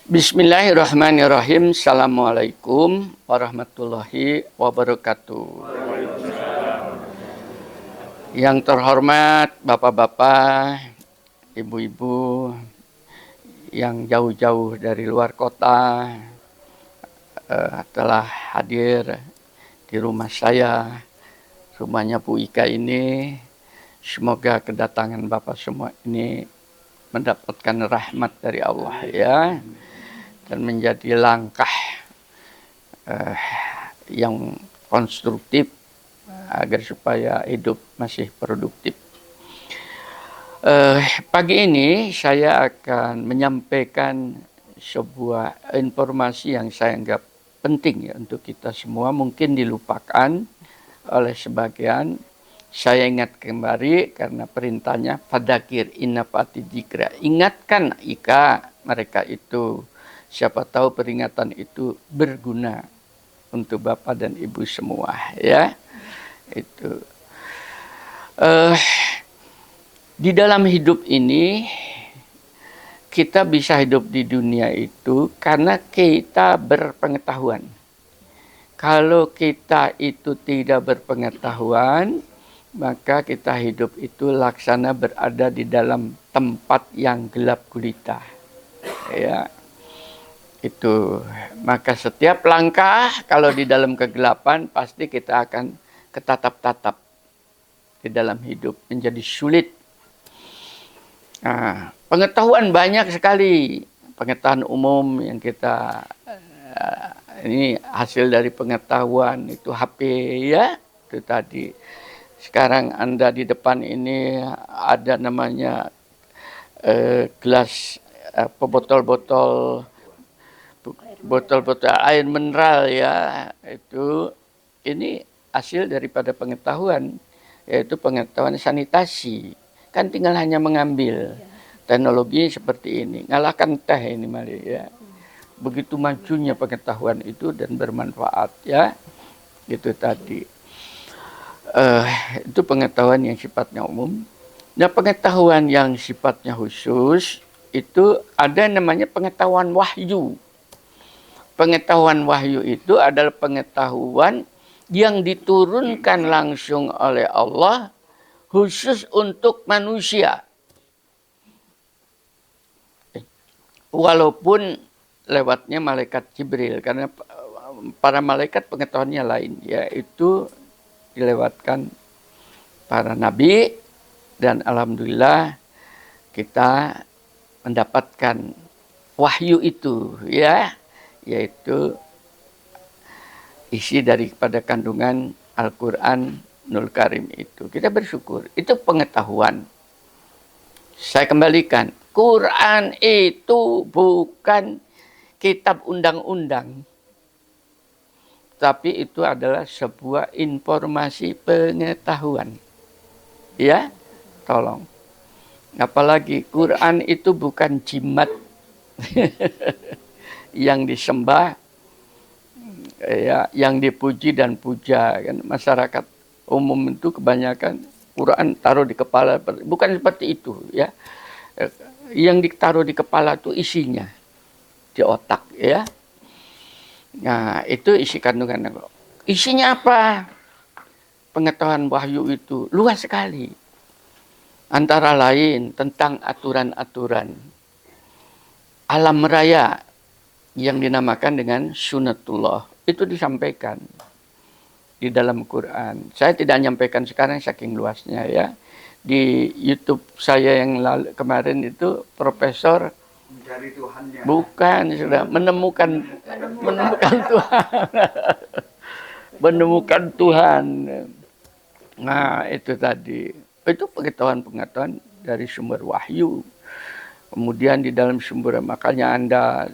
Bismillahirrahmanirrahim. Assalamualaikum warahmatullahi wabarakatuh. Yang terhormat bapak-bapak, ibu-ibu yang jauh-jauh dari luar kota telah hadir di rumah saya, rumahnya Bu Ika ini. Semoga kedatangan bapak semua ini mendapatkan rahmat dari Allah ya, dan menjadi langkah yang konstruktif agar supaya hidup masih produktif. Pagi ini saya akan menyampaikan sebuah informasi yang saya anggap penting ya untuk kita semua. Mungkin dilupakan oleh sebagian. Saya ingat kembali karena perintahnya fadzakir innafati dzikra. Ingatkan Ika mereka itu. Siapa tahu peringatan itu berguna untuk Bapak dan Ibu semua ya. Itu di dalam hidup ini kita bisa hidup di dunia itu karena kita berpengetahuan. Kalau kita itu tidak berpengetahuan, maka kita hidup itu laksana berada di dalam tempat yang gelap gulita ya. Itu maka setiap langkah kalau di dalam kegelapan pasti kita akan ketatap-tatap di dalam hidup, menjadi sulit. Nah, pengetahuan banyak sekali, pengetahuan umum yang kita ini hasil dari pengetahuan itu HP ya, itu tadi. Sekarang Anda di depan ini ada namanya gelas botol-botol air mineral ya, itu ini hasil daripada pengetahuan, yaitu pengetahuan sanitasi. Kan tinggal hanya mengambil teknologi seperti ini, ngalahkan teh ini Mali ya. Begitu majunya pengetahuan itu dan bermanfaat ya, itu tadi. Itu pengetahuan yang sifatnya umum. Nah, pengetahuan yang sifatnya khusus itu ada namanya pengetahuan wahyu. Pengetahuan wahyu itu adalah pengetahuan yang diturunkan langsung oleh Allah khusus untuk manusia. Walaupun lewatnya malaikat Jibril, karena para malaikat pengetahuannya lain, yaitu dilewatkan para nabi, dan alhamdulillah kita mendapatkan wahyu itu ya, yaitu isi daripada kandungan Al-Quranul Karim itu. Kita bersyukur, itu pengetahuan. Saya kembalikan, Quran itu bukan kitab undang-undang, tapi itu adalah sebuah informasi pengetahuan. Ya, tolong. Apalagi Quran itu bukan jimat yang disembah ya, yang dipuji dan puja kan. Masyarakat umum itu kebanyakan Quran taruh di kepala, bukan seperti itu ya. Yang ditaruh di kepala itu isinya di otak ya. Nah, itu isi kandungan. Isinya apa? Pengetahuan wahyu itu luas sekali. Antara lain tentang aturan-aturan alam raya yang dinamakan dengan sunatullah. Itu disampaikan di dalam Quran. Saya tidak menyampaikan sekarang saking luasnya ya. Di YouTube saya yang lalu, kemarin itu Profesor mencari Tuhannya. Bukan, sudah menemukan Tuhan. Menemukan Tuhan. Nah, itu tadi. Itu pengetahuan-pengetahuan dari sumber wahyu. Kemudian di dalam sumber, makanya Anda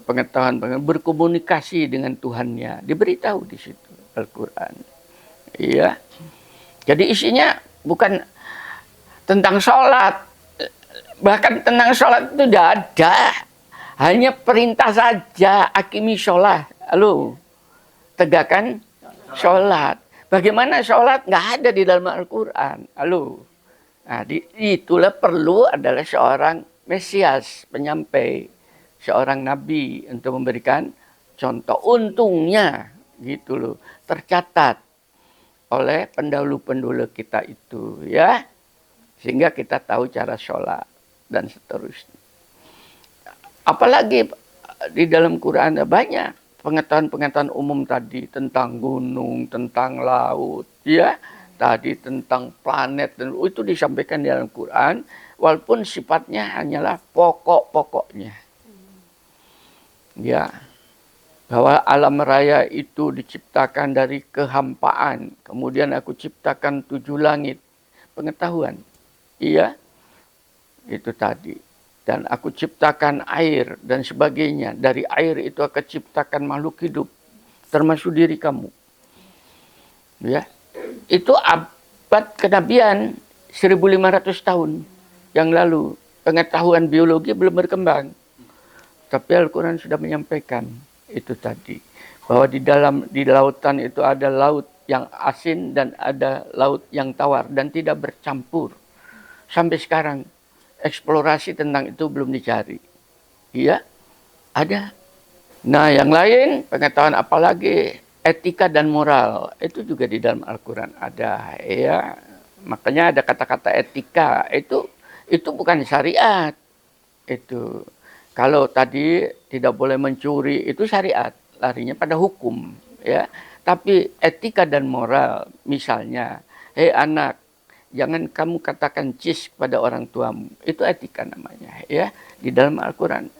pengetahuan berkomunikasi dengan Tuhannya, diberitahu di situ Al-Quran. Iya. Jadi isinya bukan tentang sholat. Bahkan tentang sholat itu tidak ada. Hanya perintah saja, akimi sholat. Halo, tegakkan sholat. Bagaimana sholat? Nggak ada di dalam Al-Quran. Halo. Nah, itulah perlu adalah seorang Mesias, penyampai. seorang nabi untuk memberikan contoh. Untungnya gitu loh, tercatat oleh pendahulu-pendahulu kita itu ya, sehingga kita tahu cara sholat dan seterusnya. Apalagi di dalam Quran ada banyak pengetahuan-pengetahuan umum tadi tentang gunung, tentang laut, ya, tadi tentang planet, dan itu disampaikan di dalam Quran, walaupun sifatnya hanyalah pokok-pokoknya. Ya, bahwa alam raya itu diciptakan dari kehampaan, kemudian aku ciptakan 7 langit, pengetahuan. Iya, itu tadi. Dan aku ciptakan air dan sebagainya. Dari air itu aku ciptakan makhluk hidup, termasuk diri kamu. Ya, itu abad kenabian 1500 tahun yang lalu. Pengetahuan biologi belum berkembang. Tapi Al-Quran sudah menyampaikan itu tadi. Bahwa di lautan itu ada laut yang asin dan ada laut yang tawar dan tidak bercampur. Sampai sekarang eksplorasi tentang itu belum dicari. Iya, ada. Nah, yang lain pengetahuan apalagi etika dan moral itu juga di dalam Al-Quran ada. Ya, makanya ada kata-kata etika itu bukan syariat. Itu kalau tadi tidak boleh mencuri itu syariat, larinya pada hukum. Ya, tapi etika dan moral, misalnya, hei anak, jangan kamu katakan cis kepada orang tuamu. Itu etika namanya, ya, di dalam Al-Quran.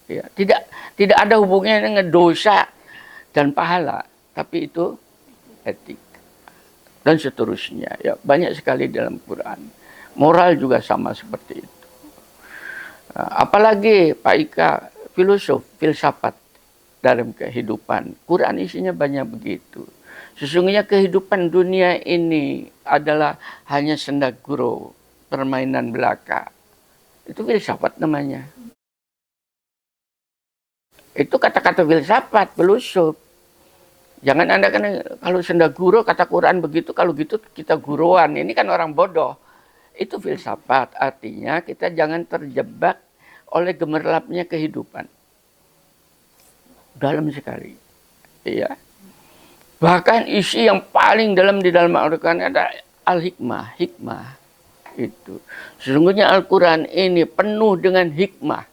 Ya, tidak ada hubungannya dengan dosa dan pahala, tapi itu etika dan seterusnya. Ya, banyak sekali dalam Quran. Moral juga sama seperti itu. Apalagi Pak Ika, filsafat dalam kehidupan. Quran isinya banyak begitu. Sesungguhnya kehidupan dunia ini adalah hanya senda gurau, permainan belaka. Itu filsafat namanya. Itu kata-kata filsafat, filosof. Jangan Anda kan kalau senda gurau kata Quran begitu, kalau gitu kita guruan. Ini kan orang bodoh. Itu filsafat, artinya kita jangan terjebak oleh gemerlapnya kehidupan. Dalam sekali. Iya. Bahkan isi yang paling dalam di dalam Al-Quran ada al-hikmah, hikmah. Itu. Sesungguhnya Al-Quran ini penuh dengan hikmah.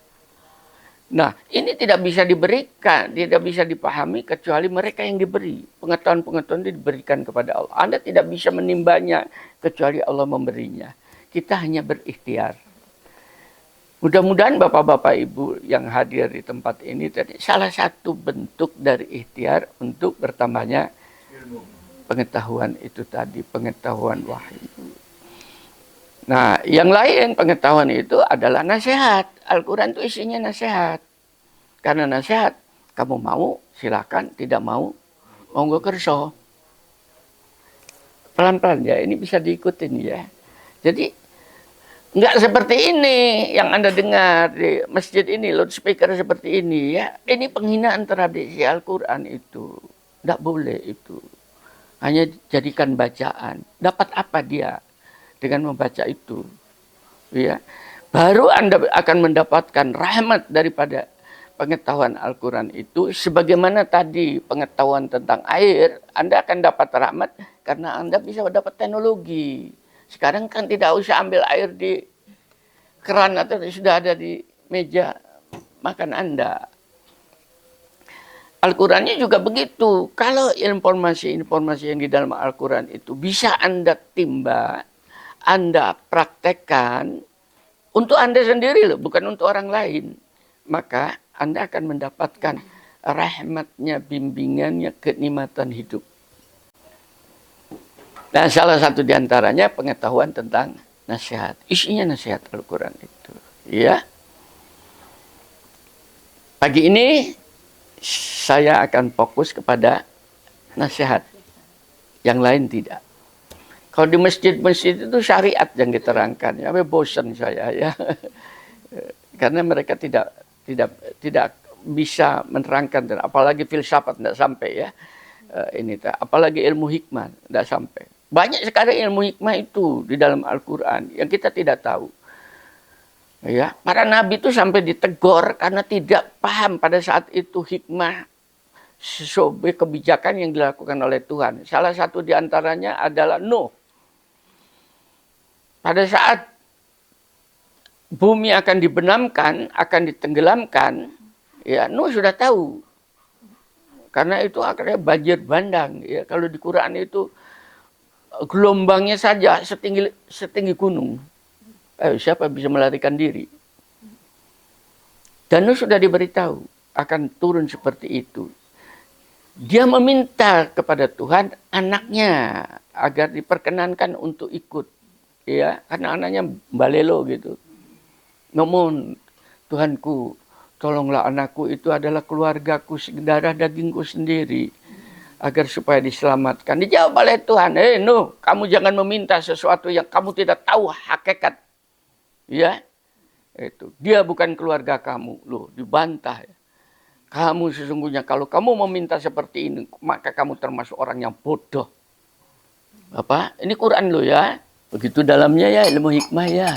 Nah, ini tidak bisa diberikan, tidak bisa dipahami kecuali mereka yang diberi. Pengetahuan-pengetahuan itu diberikan kepada Allah. Anda tidak bisa menimbanya kecuali Allah memberinya. Kita hanya berikhtiar. Mudah-mudahan Bapak-Bapak Ibu yang hadir di tempat ini tadi salah satu bentuk dari ikhtiar untuk bertambahnya pengetahuan itu tadi, pengetahuan wahyu. Nah, yang lain pengetahuan itu adalah nasihat. Al-Quran itu isinya nasihat. Karena nasihat, kamu mau silakan, tidak mau monggo kerso. Pelan-pelan ya, ini bisa diikutin ya. Jadi nggak seperti ini yang Anda dengar di masjid ini, loudspeaker seperti ini ya. Ini penghinaan terhadap isi Al-Quran itu. Nggak boleh itu. Hanya jadikan bacaan. Dapat apa dia dengan membaca itu? Ya. Baru Anda akan mendapatkan rahmat daripada pengetahuan Al-Quran itu. Sebagaimana tadi pengetahuan tentang air, Anda akan dapat rahmat karena Anda bisa dapat teknologi. Sekarang kan tidak usah ambil air di keran atau sudah ada di meja makan Anda. Al-Qurannya juga begitu. Kalau informasi-informasi yang di dalam Al-Quran itu bisa Anda timba, Anda praktekkan untuk Anda sendiri loh, bukan untuk orang lain. Maka Anda akan mendapatkan rahmatnya, bimbingannya, kenikmatan hidup. Nah, salah satu diantaranya pengetahuan tentang nasihat. Isinya nasihat Al-Quran itu. Ya. Pagi ini saya akan fokus kepada nasihat. Yang lain tidak. Kalau di masjid-masjid itu syariat yang diterangkan. Ya, bosan saya ya. Karena mereka tidak bisa menerangkan, apalagi filsafat tidak sampai ya. Ini apalagi ilmu hikmah tidak sampai. Banyak sekali ilmu hikmah itu di dalam Al-Quran yang kita tidak tahu. Ya, para nabi itu sampai ditegur karena tidak paham pada saat itu hikmah sesuai kebijakan yang dilakukan oleh Tuhan. Salah satu di antaranya adalah Nuh. Pada saat bumi akan dibenamkan, akan ditenggelamkan, ya Nuh sudah tahu. Karena itu akhirnya banjir bandang. Ya, kalau di Quran itu gelombangnya saja setinggi gunung. Siapa bisa melarikan diri? Dan Nuh sudah diberitahu akan turun seperti itu. Dia meminta kepada Tuhan anaknya agar diperkenankan untuk ikut, ya, karena anaknya balelo gitu. Namun Tuhanku, tolonglah anakku itu adalah keluargaku, darah dagingku sendiri, agar supaya diselamatkan. Dijawab oleh Tuhan, Nuh, kamu jangan meminta sesuatu yang kamu tidak tahu hakikat. Ya, itu dia bukan keluarga kamu, loh, dibantah. Kamu sesungguhnya kalau kamu meminta seperti ini, maka kamu termasuk orang yang bodoh. Apa? Ini Quran loh ya. Begitu dalamnya ya, ilmu hikmah ya.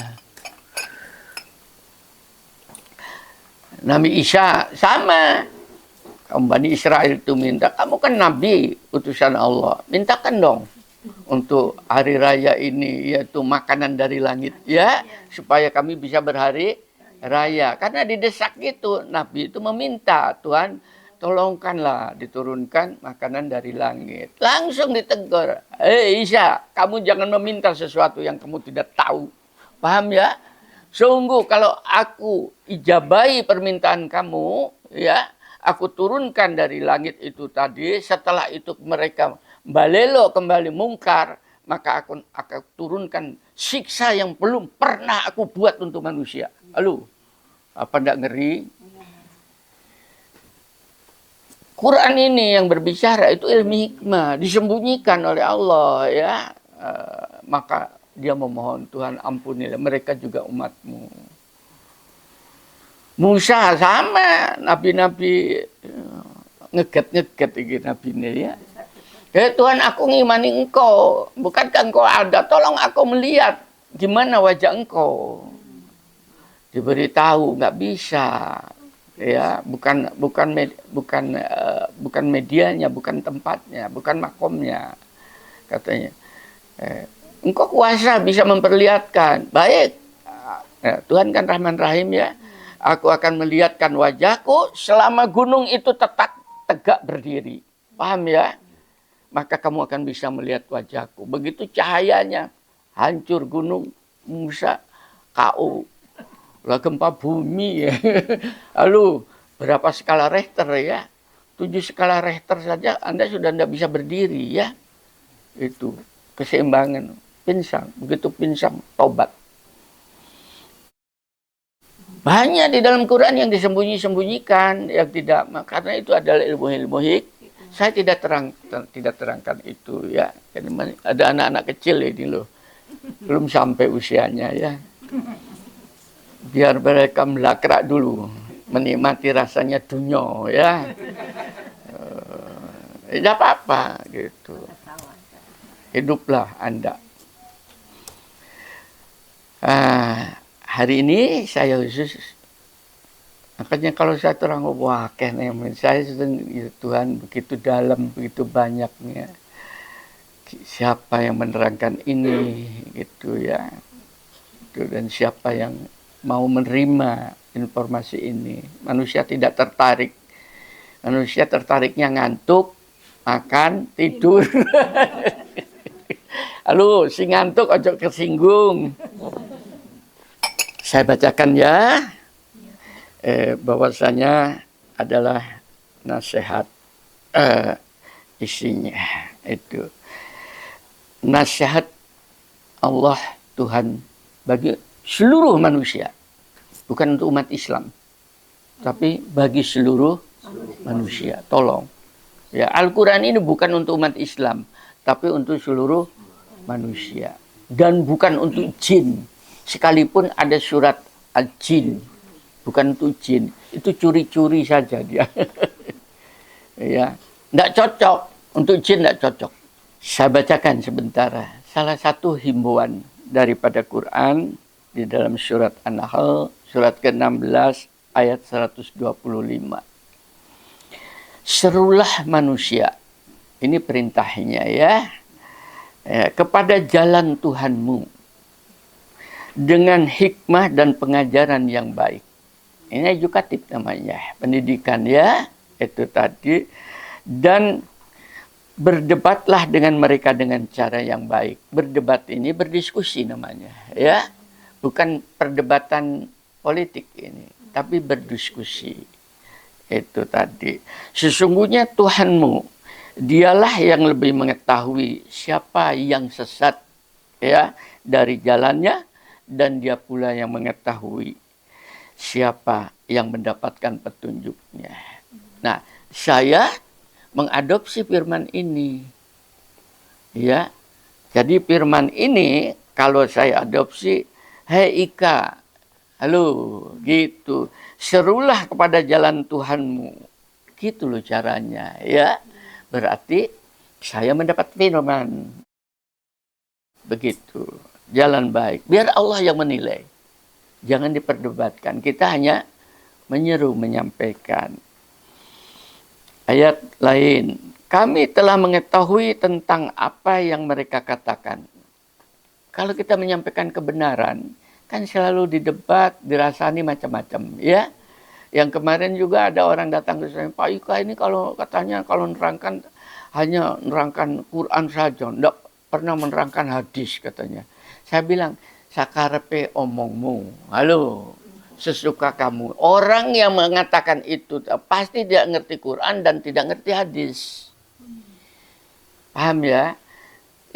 Nabi Isa sama. Kamu Bani Israel itu minta, kamu kan Nabi utusan Allah, mintakan dong untuk hari raya ini, yaitu makanan dari langit, ya, supaya kami bisa berhari raya. Karena didesak gitu, Nabi itu meminta, Tuhan tolongkanlah diturunkan makanan dari langit. Langsung ditegur, Isa, kamu jangan meminta sesuatu yang kamu tidak tahu. Paham ya? Sungguh kalau aku ijabahi permintaan kamu, ya, aku turunkan dari langit itu tadi, setelah itu mereka balelo kembali mungkar, maka aku akan turunkan siksa yang belum pernah aku buat untuk manusia. Lalu, apa enggak ngeri? Quran ini yang berbicara itu ilmu hikmah, disembunyikan oleh Allah, ya. Maka dia memohon, Tuhan ampunilah mereka juga umatmu. Musa sama, nabi-nabi ngeget gitu nabinya ya. Tuhan aku ngimani engkau, bukankah engkau ada? Tolong aku melihat gimana wajah engkau. Diberitahu nggak bisa, ya bukan medianya, bukan tempatnya, bukan makomnya, katanya. Engkau kuasa bisa memperlihatkan. Baik, Tuhan kan Rahman Rahim ya. Aku akan melihatkan wajahku selama gunung itu tetap tegak berdiri. Paham ya? Maka kamu akan bisa melihat wajahku. Begitu cahayanya, hancur gunung Musa, KO. Lah gempa bumi ya. Lalu berapa skala Richter ya? 7 skala Richter saja Anda sudah tidak bisa berdiri ya. Itu keseimbangan. Pinsang. Begitu pinsang, tobat. Banyak di dalam Quran yang disembunyi-sembunyikan, yang tidak, karena itu adalah ilmu-ilmu saya tidak terangkan itu ya. Jadi ada anak-anak kecil ini loh, belum sampai usianya ya. Biar mereka melakrak dulu, menikmati rasanya dunia ya. Tidak apa-apa gitu. Hiduplah Anda. Hari ini saya khusus, makanya kalau saya terang, wah kayaknya saya sedang, ya Tuhan begitu dalam, begitu banyaknya. Siapa yang menerangkan ini, gitu ya. Dan siapa yang mau menerima informasi ini. Manusia tidak tertarik. Manusia tertariknya ngantuk, makan, tidur. Halo, si ngantuk ojo kesinggung. Saya bacakan ya, bahwasanya adalah nasihat isinya itu. Nasihat Allah Tuhan bagi seluruh manusia. Bukan untuk umat Islam, tapi bagi seluruh manusia. Tolong. Ya, Al-Quran ini bukan untuk umat Islam, tapi untuk seluruh manusia. Dan bukan untuk jin. Sekalipun ada surat Al-Jin, bukan untuk jin, itu curi-curi saja dia. Ya, tidak cocok untuk jin, tidak cocok. Saya bacakan sebentar. Salah satu himbauan daripada Quran di dalam surat An-Nahl Surat ke-16 ayat 125. Serulah manusia. Ini perintahnya ya. Kepada jalan Tuhanmu dengan hikmah dan pengajaran yang baik. Ini edukatif namanya, pendidikan ya. Itu tadi. Dan berdebatlah dengan mereka dengan cara yang baik. Berdebat ini berdiskusi namanya ya. Bukan perdebatan politik ini, tapi berdiskusi. Itu tadi. Sesungguhnya Tuhanmu, dialah yang lebih mengetahui siapa yang sesat ya dari jalannya, dan dia pula yang mengetahui siapa yang mendapatkan petunjuknya. Nah, saya mengadopsi firman ini. Ya. Jadi firman ini kalau saya adopsi, hei Ika, halo, gitu. Serulah kepada jalan Tuhanmu. Gitu loh caranya, ya. Berarti saya mendapat firman. Begitu. Jalan baik. Biar Allah yang menilai. Jangan diperdebatkan. Kita hanya menyeru, menyampaikan. Ayat lain. Kami telah mengetahui tentang apa yang mereka katakan. Kalau kita menyampaikan kebenaran, kan selalu didebat, dirasani macam-macam, ya. Yang kemarin juga ada orang datang ke saya, Pak Ika ini kalau katanya kalau nerangkan hanya nerangkan Quran saja, tidak pernah menerangkan hadis katanya. Saya bilang, sakarepe omongmu, halo, sesuka kamu. Orang yang mengatakan itu pasti tidak ngerti Quran dan tidak ngerti hadis. Paham ya?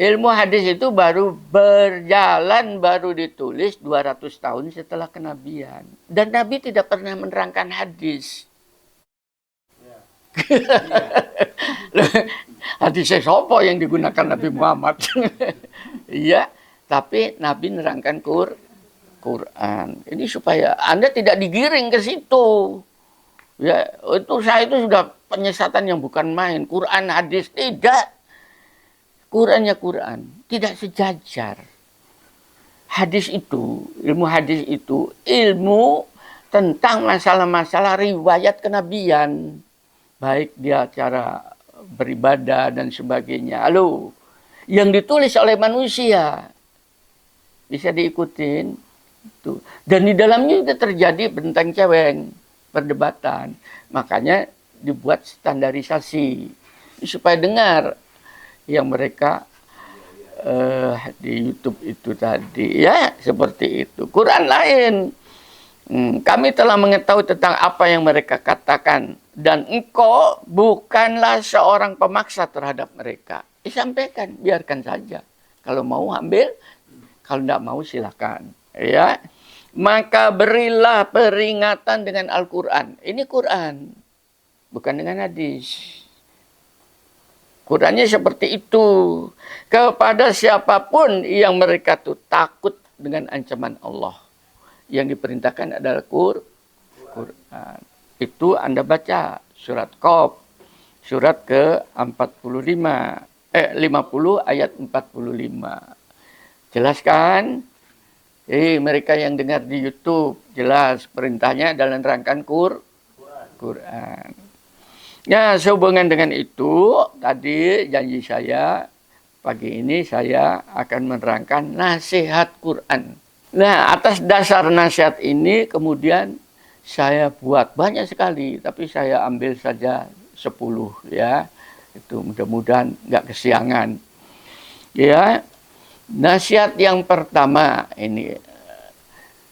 Ilmu hadis itu baru berjalan, baru ditulis 200 tahun setelah kenabian. Dan Nabi tidak pernah menerangkan hadis. Hadis sopo yang digunakan Nabi Muhammad. Iya, tapi Nabi menerangkan Quran. Ini supaya Anda tidak digiring ke situ. Ya, saya itu sudah penyesatan yang bukan main. Quran, hadis, tidak. Qurannya Quran, tidak sejajar. Hadis itu, ilmu hadis itu, ilmu tentang masalah-masalah riwayat kenabian. Baik dia cara beribadah dan sebagainya. Halo, yang ditulis oleh manusia. Bisa diikutin. Itu. Dan di dalamnya juga terjadi benteng ceweng, perdebatan. Makanya dibuat standarisasi. Supaya dengar yang mereka di YouTube itu tadi ya, seperti itu. Quran lain, kami telah mengetahui tentang apa yang mereka katakan, dan engkau bukanlah seorang pemaksa terhadap mereka. Disampaikan, biarkan saja. Kalau mau ambil, kalau tidak mau silakan. Ya, maka berilah peringatan dengan Al-Quran. Ini Quran, bukan dengan hadis. Qurannya seperti itu. Kepada siapapun yang mereka tuh takut dengan ancaman Allah. Yang diperintahkan adalah Quran. Itu Anda baca surat Qaf. Surat ke-50 ayat 45. Jelas kan? Mereka yang dengar di YouTube, jelas perintahnya dalam rangkaian Quran. Ya, sehubungan dengan itu, tadi janji saya, pagi ini saya akan menerangkan nasihat Quran. Nah, atas dasar nasihat ini kemudian saya buat banyak sekali, tapi saya ambil saja 10 ya. Itu mudah-mudahan nggak kesiangan. Ya, nasihat yang pertama ini,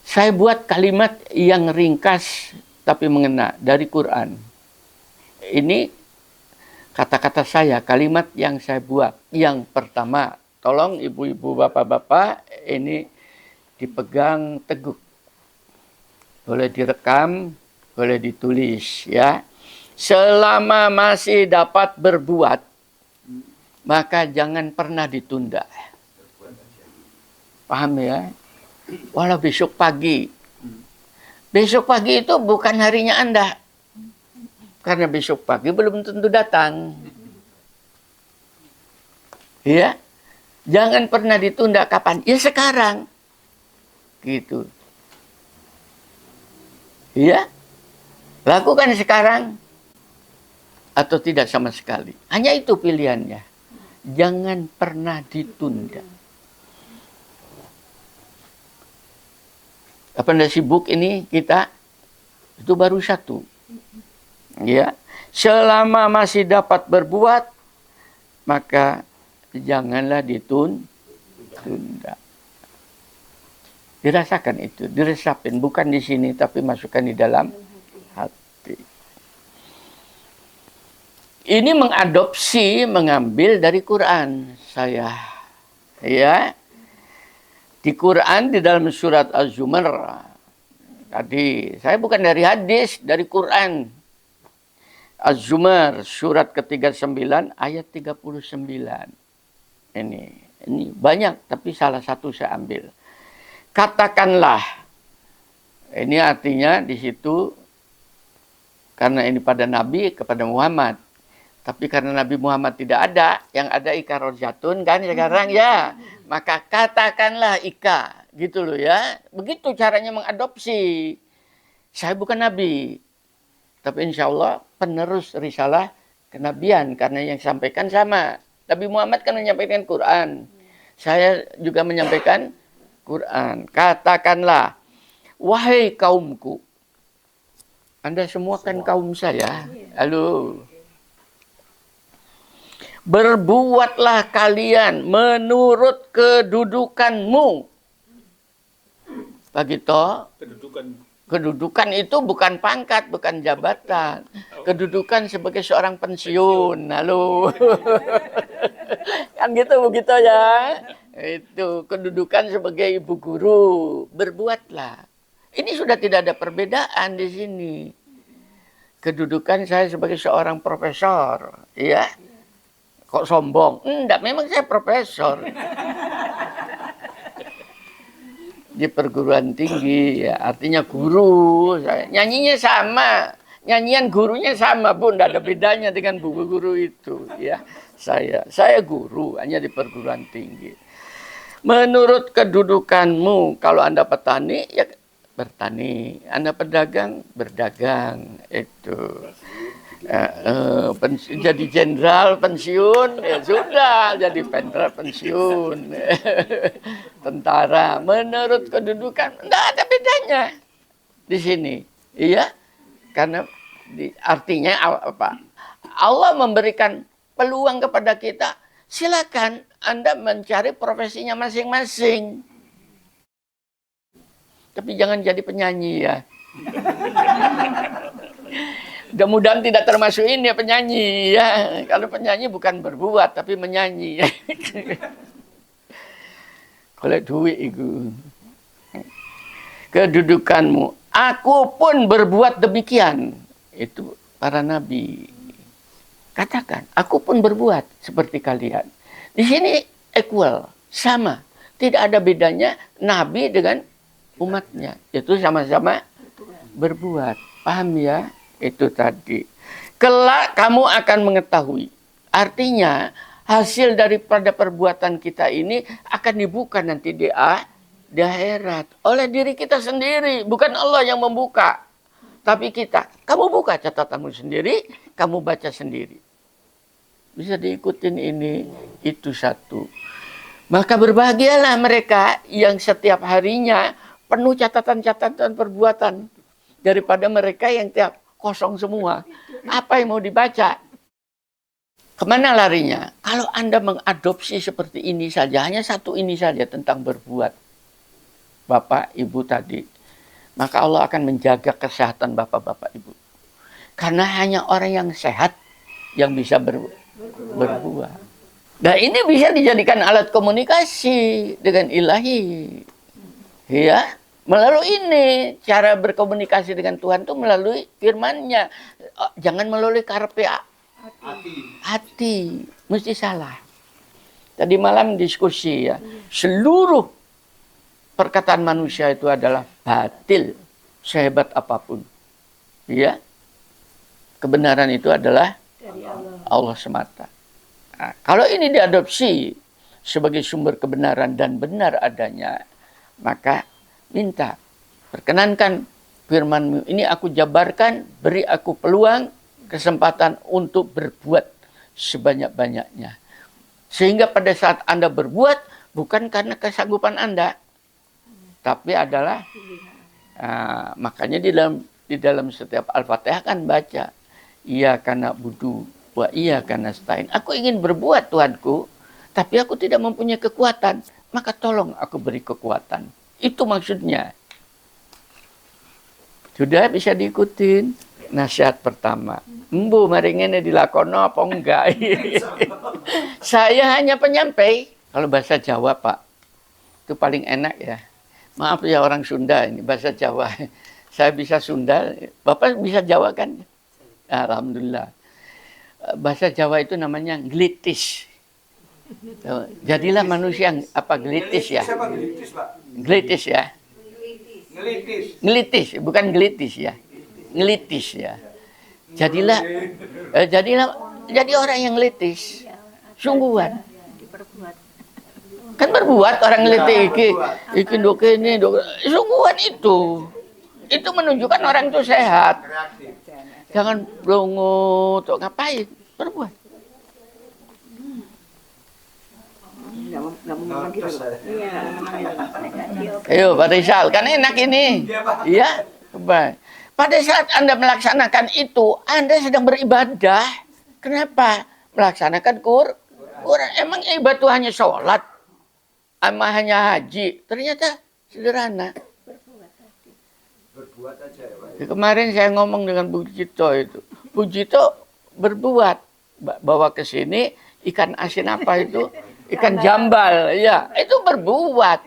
saya buat kalimat yang ringkas tapi mengena dari Quran. Ini kata-kata saya, kalimat yang saya buat. Yang pertama, tolong ibu-ibu, bapak-bapak, ini dipegang teguh. Boleh direkam, boleh ditulis ya. Selama masih dapat berbuat, maka jangan pernah ditunda. Paham ya? Walau besok pagi. Besok pagi itu bukan harinya Anda. Karena besok pagi belum tentu datang. Ya. Jangan pernah ditunda kapan? Ya sekarang. Gitu. Iya, lakukan sekarang atau tidak sama sekali. Hanya itu pilihannya. Jangan pernah ditunda. Apa anda sibuk ini kita? Itu baru satu. Ya, selama masih dapat berbuat, maka janganlah ditunda. Dirasakan itu, diresapin, bukan di sini tapi masukkan di dalam hati. Ini mengadopsi, mengambil dari Quran saya. Ya. Di Quran di dalam surat Az-Zumar. Tadi saya bukan dari hadis, dari Quran. Az-Zumar surat ke-39 ayat 39. Ini banyak tapi salah satu saya ambil. Katakanlah. Ini artinya di situ karena ini pada Nabi kepada Muhammad. Tapi karena Nabi Muhammad tidak ada, yang ada Ika Rojatun kan sekarang ya. Maka katakanlah Ika, gitu loh ya. Begitu caranya mengadopsi. Saya bukan Nabi. Tapi insya Allah penerus risalah kenabian. Karena yang sampaikan sama. Nabi Muhammad kan menyampaikan Quran. Saya juga menyampaikan Quran. Katakanlah, wahai kaumku. Anda semua kan kaum saya. Halo. Berbuatlah kalian menurut kedudukanmu. Pak Gito, kedudukan itu bukan pangkat, bukan jabatan. Kedudukan sebagai seorang pensiun. Halo. Kan gitu begitu ya. Itu kedudukan sebagai ibu guru. Berbuatlah. Ini sudah tidak ada perbedaan di sini. Kedudukan saya sebagai seorang profesor, ya. Kok sombong? Enggak, memang saya profesor. Di perguruan tinggi, ya, artinya guru. Nyanyinya sama. Nyanyian gurunya sama, Bu. Enggak ada bedanya dengan buku guru itu. Ya, saya guru, hanya di perguruan tinggi. Menurut kedudukanmu, kalau Anda petani, ya bertani. Anda pedagang, berdagang. Itu. Jadi jenderal pensiun, ya sudah jadi jenderal pensiun. Tentara menurut kedudukan enggak ada bedanya di sini, iya, karena artinya apa? Allah memberikan peluang kepada kita, silakan Anda mencari profesinya masing-masing, tapi jangan jadi penyanyi ya. Mudah-mudahan tidak termasuk ini ya penyanyi ya. Kalau penyanyi bukan berbuat tapi menyanyi. Kalau duit itu. Kedudukanmu. Aku pun berbuat demikian. Itu para nabi. Katakan, aku pun berbuat seperti kalian. Di sini equal, sama. Tidak ada bedanya nabi dengan umatnya. Itu sama-sama berbuat. Paham ya? Itu tadi. Kelak kamu akan mengetahui. Artinya hasil daripada perbuatan kita ini akan dibuka nanti di akhirat oleh diri kita sendiri. Bukan Allah yang membuka. Tapi kita. Kamu buka catatanmu sendiri. Kamu baca sendiri. Bisa diikutin ini. Itu satu. Maka berbahagialah mereka yang setiap harinya penuh catatan-catatan perbuatan. Daripada mereka yang tiap kosong semua. Apa yang mau dibaca? Kemana larinya? Kalau Anda mengadopsi seperti ini saja, hanya satu ini saja tentang berbuat. Bapak, Ibu tadi. Maka Allah akan menjaga kesehatan Bapak-Bapak, Ibu. Karena hanya orang yang sehat yang bisa berbuat. Nah ini bisa dijadikan alat komunikasi dengan ilahi. Ya. Melalui ini, cara berkomunikasi dengan Tuhan itu melalui firman-Nya. Jangan melalui karepe hati. Mesti salah. Tadi malam diskusi ya. Seluruh perkataan manusia itu adalah batil. Sehebat apapun. Ya. Kebenaran itu adalah dari Allah semata. Nah, kalau ini diadopsi sebagai sumber kebenaran dan benar adanya, maka minta, perkenankan firman-Mu ini aku jabarkan, beri aku peluang, kesempatan untuk berbuat sebanyak-banyaknya. Sehingga pada saat Anda berbuat, bukan karena kesanggupan Anda, tapi adalah makanya di dalam setiap Al-Fatihah kan baca, iya karena budu, wa iya karena stain. Aku ingin berbuat Tuhanku, tapi aku tidak mempunyai kekuatan, maka tolong aku beri kekuatan. Itu maksudnya. Sudah bisa diikutin. Nasihat pertama. Mbu, mari ngene dilakono apa enggak? Saya hanya penyampai. Kalau bahasa Jawa, Pak, itu paling enak ya. Maaf ya orang Sunda ini, bahasa Jawa. Saya bisa Sunda, Bapak bisa Jawa kan? Alhamdulillah. Bahasa Jawa itu namanya glitis. Jadilah manusia apa glitis ya? Glitis ya? Ngelitis, bukan gelitis ya. Ngelitis ya. Jadilah jadi orang yang ngelitis. Sungguhan. Kan berbuat orang ngelitis iki ndok kene ndok. Sungguhan itu. Itu menunjukkan orang itu sehat. Jangan blongo, tok ngapain? Berbuat. Ayo Pak Rizal, kan enak ini. Iya, baik. Pada saat Anda melaksanakan itu, Anda sedang beribadah. Kenapa? Melaksanakan Quran. Emang ibadah hanya sholat? Emang hanya haji? Ternyata sederhana. Berbuat aja ya Pak. Kemarin saya ngomong dengan Bu Jito itu. Bu Jito berbuat. Bawa ke sini ikan asin apa itu? Ikan jambal, ya itu berbuat.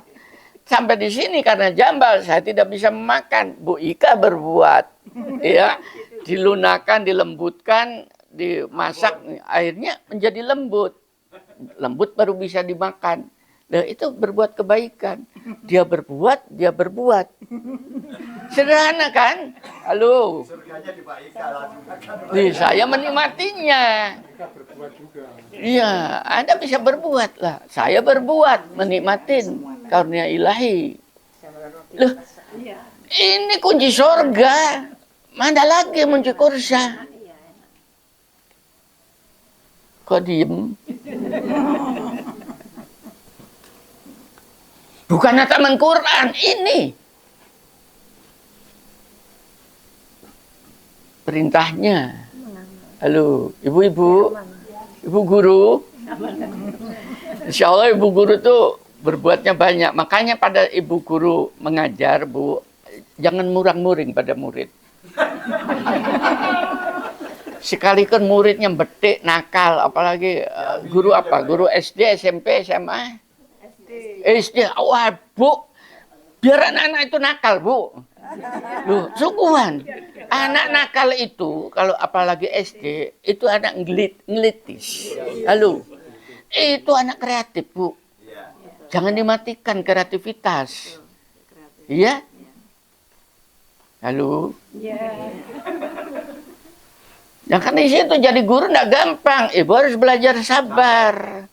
Sampai di sini karena jambal saya tidak bisa memakan. Bu Ika berbuat, ya dilunakan, dilembutkan, dimasak, akhirnya menjadi lembut. Lembut baru bisa dimakan. Nah itu berbuat kebaikan. Dia berbuat, dia berbuat. Sederhana kan? Halo. Surganya di Pak Ika langsung. Saya menikmatinya. Iya, Anda bisa berbuat lah. Saya berbuat, menikmatin karunia ilahi. Loh, ini kunci surga. Mana lagi kunci kursa? Kok diem? Bukan hataman Quran, ini. Perintahnya. Halo, ibu-ibu. Ibu guru. Insya Allah ibu guru tuh berbuatnya banyak. Makanya pada ibu guru mengajar, Bu, jangan murang-muring pada murid. Sekali kan muridnya betik, nakal, apalagi guru apa? Guru SD, SMP, SMA? SD. Wah, Bu, biar anak-anak itu nakal, Bu. Loh, sungguhan. Anak nakal itu, kalau apalagi SD, itu anak ngelitis. Halo, itu anak kreatif, Bu. Jangan dimatikan kreativitas. Iya? Halo? Ya kan di situ jadi guru nggak gampang. Ibu harus belajar sabar.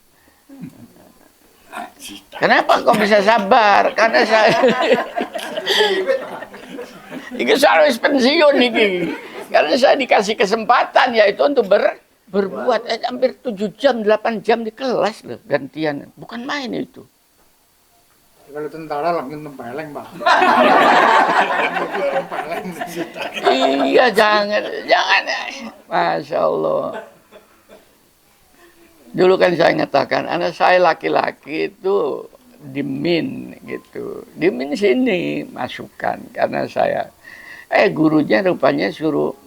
Kenapa kok bisa sabar? Karena saya ini saya harus pensiun ini. Karena saya dikasih kesempatan yaitu untuk berbuat hampir 7 jam, 8 jam di kelas loh gantian. Bukan main itu. Kalau tentara langsung tempeleng, Pak. Iya, jangan. Masya Allah. Dulu kan saya ngatakan, anak saya laki-laki itu dimin gitu. Dimin sini masukkan karena saya gurunya rupanya suruh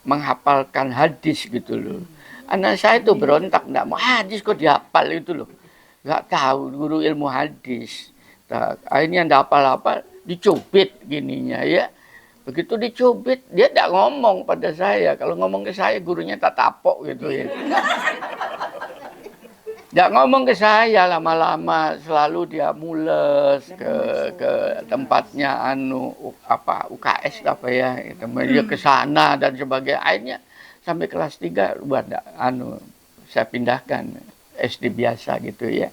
menghafalkan hadis gitu loh. Anak saya itu berontak, enggak mau hadis kok dihafal itu loh. Enggak tahu guru ilmu hadis. Nah, akhirnya enggak hafal-hafal, dicubit gininya ya. Begitu dicubit, dia enggak ngomong pada saya. Kalau ngomong ke saya gurunya tak tapok gitu ya. Enggak ngomong ke saya, lama-lama selalu dia mules ke tempatnya UKS apa ya, dia ke sana dan sebagainya. Akhirnya sampai kelas 3 buat saya pindahkan SD biasa gitu ya.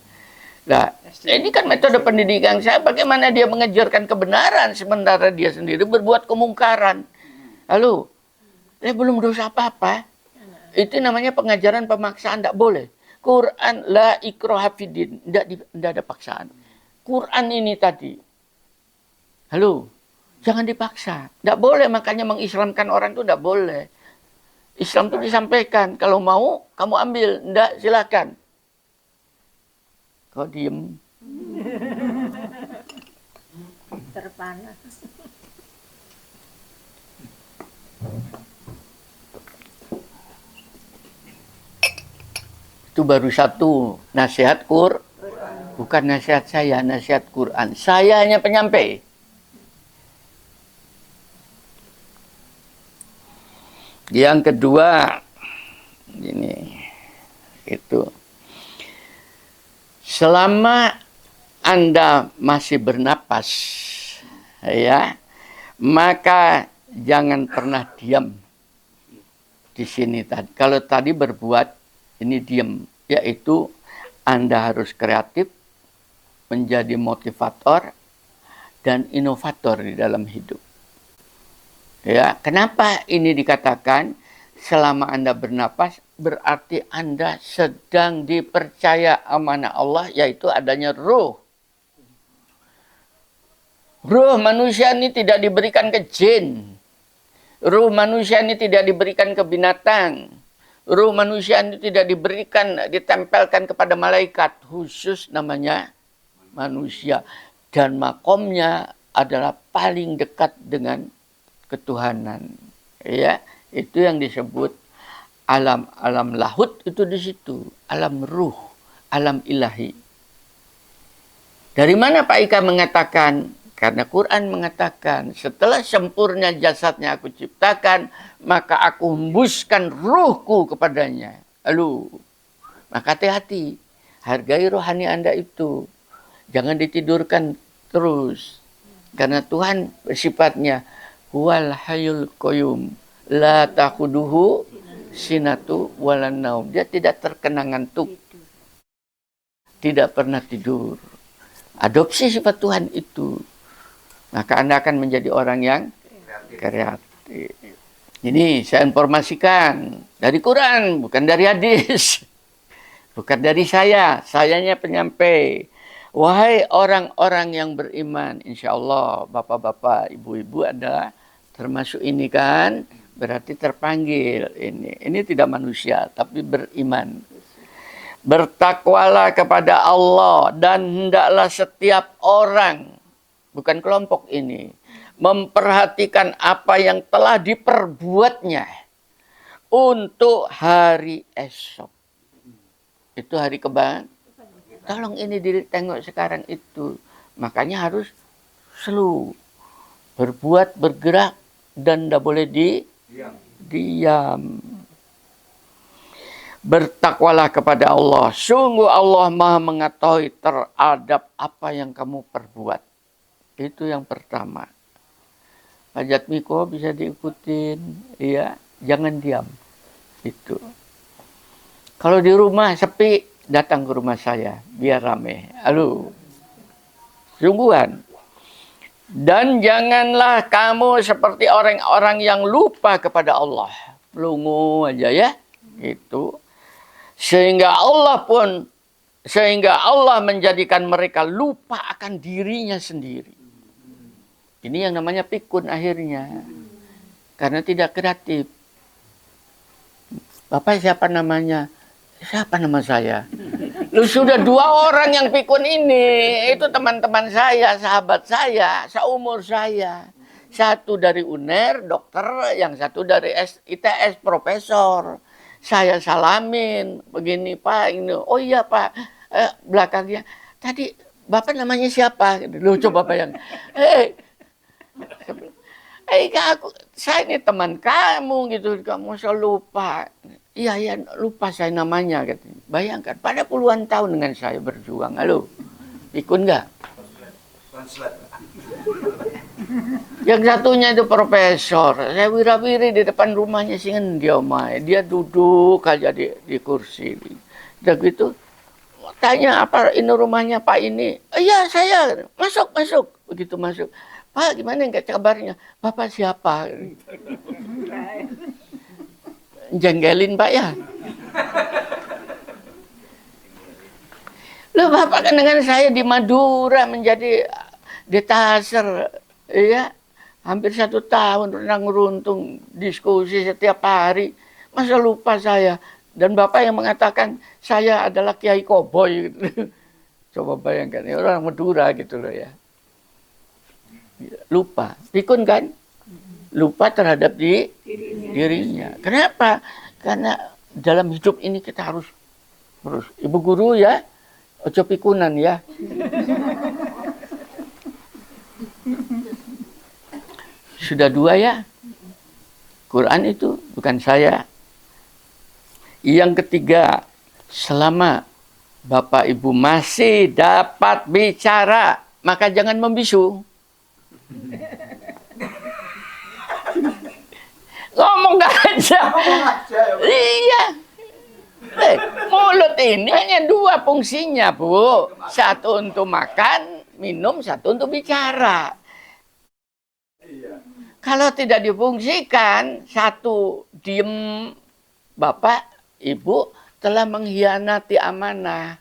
Nah, ini kan metode pendidikan saya, bagaimana dia mengejarkan kebenaran sementara dia sendiri berbuat kemungkaran. Halo, dia belum dosa apa-apa. Itu namanya pengajaran pemaksaan, tidak boleh. Quran la ikraha fiddin, tidak ada paksaan. Quran ini tadi, halo, jangan dipaksa. Tidak boleh, makanya mengislamkan orang itu tidak boleh. Islam itu disampaikan, kalau mau kamu ambil, tidak silakan. Kok diem? Terpana. Itu baru satu nasihat bukan nasihat saya, nasihat Quran. Saya hanya penyampai. Yang kedua, ini itu. Selama Anda masih bernapas, ya, maka jangan pernah diam di sini tadi. Kalau tadi berbuat, ini diam, yaitu Anda harus kreatif, menjadi motivator dan inovator di dalam hidup. Ya, kenapa ini dikatakan selama Anda bernapas? Berarti Anda sedang dipercaya amanah Allah, yaitu adanya ruh. Ruh manusia ini tidak diberikan ke jin. Ruh manusia ini tidak diberikan ke binatang. Ruh manusia ini tidak diberikan, ditempelkan kepada malaikat. Khusus namanya manusia. Dan makomnya adalah paling dekat dengan ketuhanan. Ya, itu yang disebut alam lahut, itu di situ, alam ruh, alam ilahi. Dari mana Pak Ika mengatakan? Karena Quran mengatakan, setelah sempurna jasadnya aku ciptakan, maka aku hembuskan ruhku kepadanya. Lalu, maka hati-hati, hargai rohani Anda itu. Jangan ditidurkan terus. Karena Tuhan bersifatnya huwal hayyul qayyum, la ta'khuduhu sinatu walan naum. Dia tidak terkena ngantuk, tidak pernah tidur. Adopsi sifat Tuhan itu, maka Anda akan menjadi orang yang kreatif. Ini saya informasikan dari Quran, bukan dari hadis, bukan dari saya. Sayanya penyampai. Wahai orang-orang yang beriman, insya Allah bapak-bapak, ibu-ibu adalah termasuk ini kan, berarti terpanggil ini. Ini tidak manusia, tapi beriman. Bertakwalah kepada Allah dan hendaklah setiap orang, bukan kelompok ini, memperhatikan apa yang telah diperbuatnya untuk hari esok. Itu hari kebangkitan. Tolong ini ditengok sekarang itu. Makanya harus selalu berbuat, bergerak, dan tidak boleh diam. Bertakwalah kepada Allah. Sungguh Allah Maha mengetahui terhadap apa yang kamu perbuat. Itu yang pertama. Hajat Miko bisa diikutin, ya, jangan diam. Itu. Kalau di rumah sepi, datang ke rumah saya, biar rame. Halo. Sungguhan. Dan janganlah kamu seperti orang-orang yang lupa kepada Allah. Pelungu aja ya. Itu. Sehingga Allah menjadikan mereka lupa akan dirinya sendiri. Ini yang namanya pikun akhirnya. Karena tidak kreatif. Bapak siapa namanya? Siapa nama saya? Lu sudah 2 orang yang pikun ini. Itu teman-teman saya, sahabat saya, seumur saya. Satu dari UNER, dokter, yang satu dari ITS, profesor. Saya salamin, begini Pak, ini. Oh iya Pak, belakangnya. Tadi Bapak namanya siapa? Lu coba bayangin. Saya ini teman kamu gitu, kamu selalu lupa. Iya, lupa saya namanya. Katanya. Bayangkan, pada puluhan tahun dengan saya berjuang. Halo, ikut nggak? Yang satunya itu profesor. Saya wira-wiri di depan rumahnya singen dia duduk aja di kursi. Udah gitu, tanya apa ini rumahnya Pak ini. Iya saya, masuk. Begitu masuk, Pak gimana nggak kabarnya? Bapak siapa? Jenggelin Pak ya. Loh Bapak kan dengan saya di Madura menjadi detaser, ya hampir 1 tahun renang runtung diskusi setiap hari. Masa lupa saya? Dan Bapak yang mengatakan saya adalah Kiai Koboi. Gitu. Coba bayangkan, ya, orang Madura gitu loh ya. Lupa, pikun kan? Lupa terhadap dirinya. Kenapa? Karena dalam hidup ini kita harus Ibu guru ya, ojo pikunan ya. Sudah 2 ya. Quran itu bukan saya. Yang ketiga, selama Bapak Ibu masih dapat bicara, maka jangan membisu. Ngomong aja. Iya. Mulut ini hanya 2 fungsinya, Bu. 1 untuk makan, minum, 1 untuk bicara. Kalau tidak difungsikan, 1 diem, Bapak, Ibu telah mengkhianati amanah,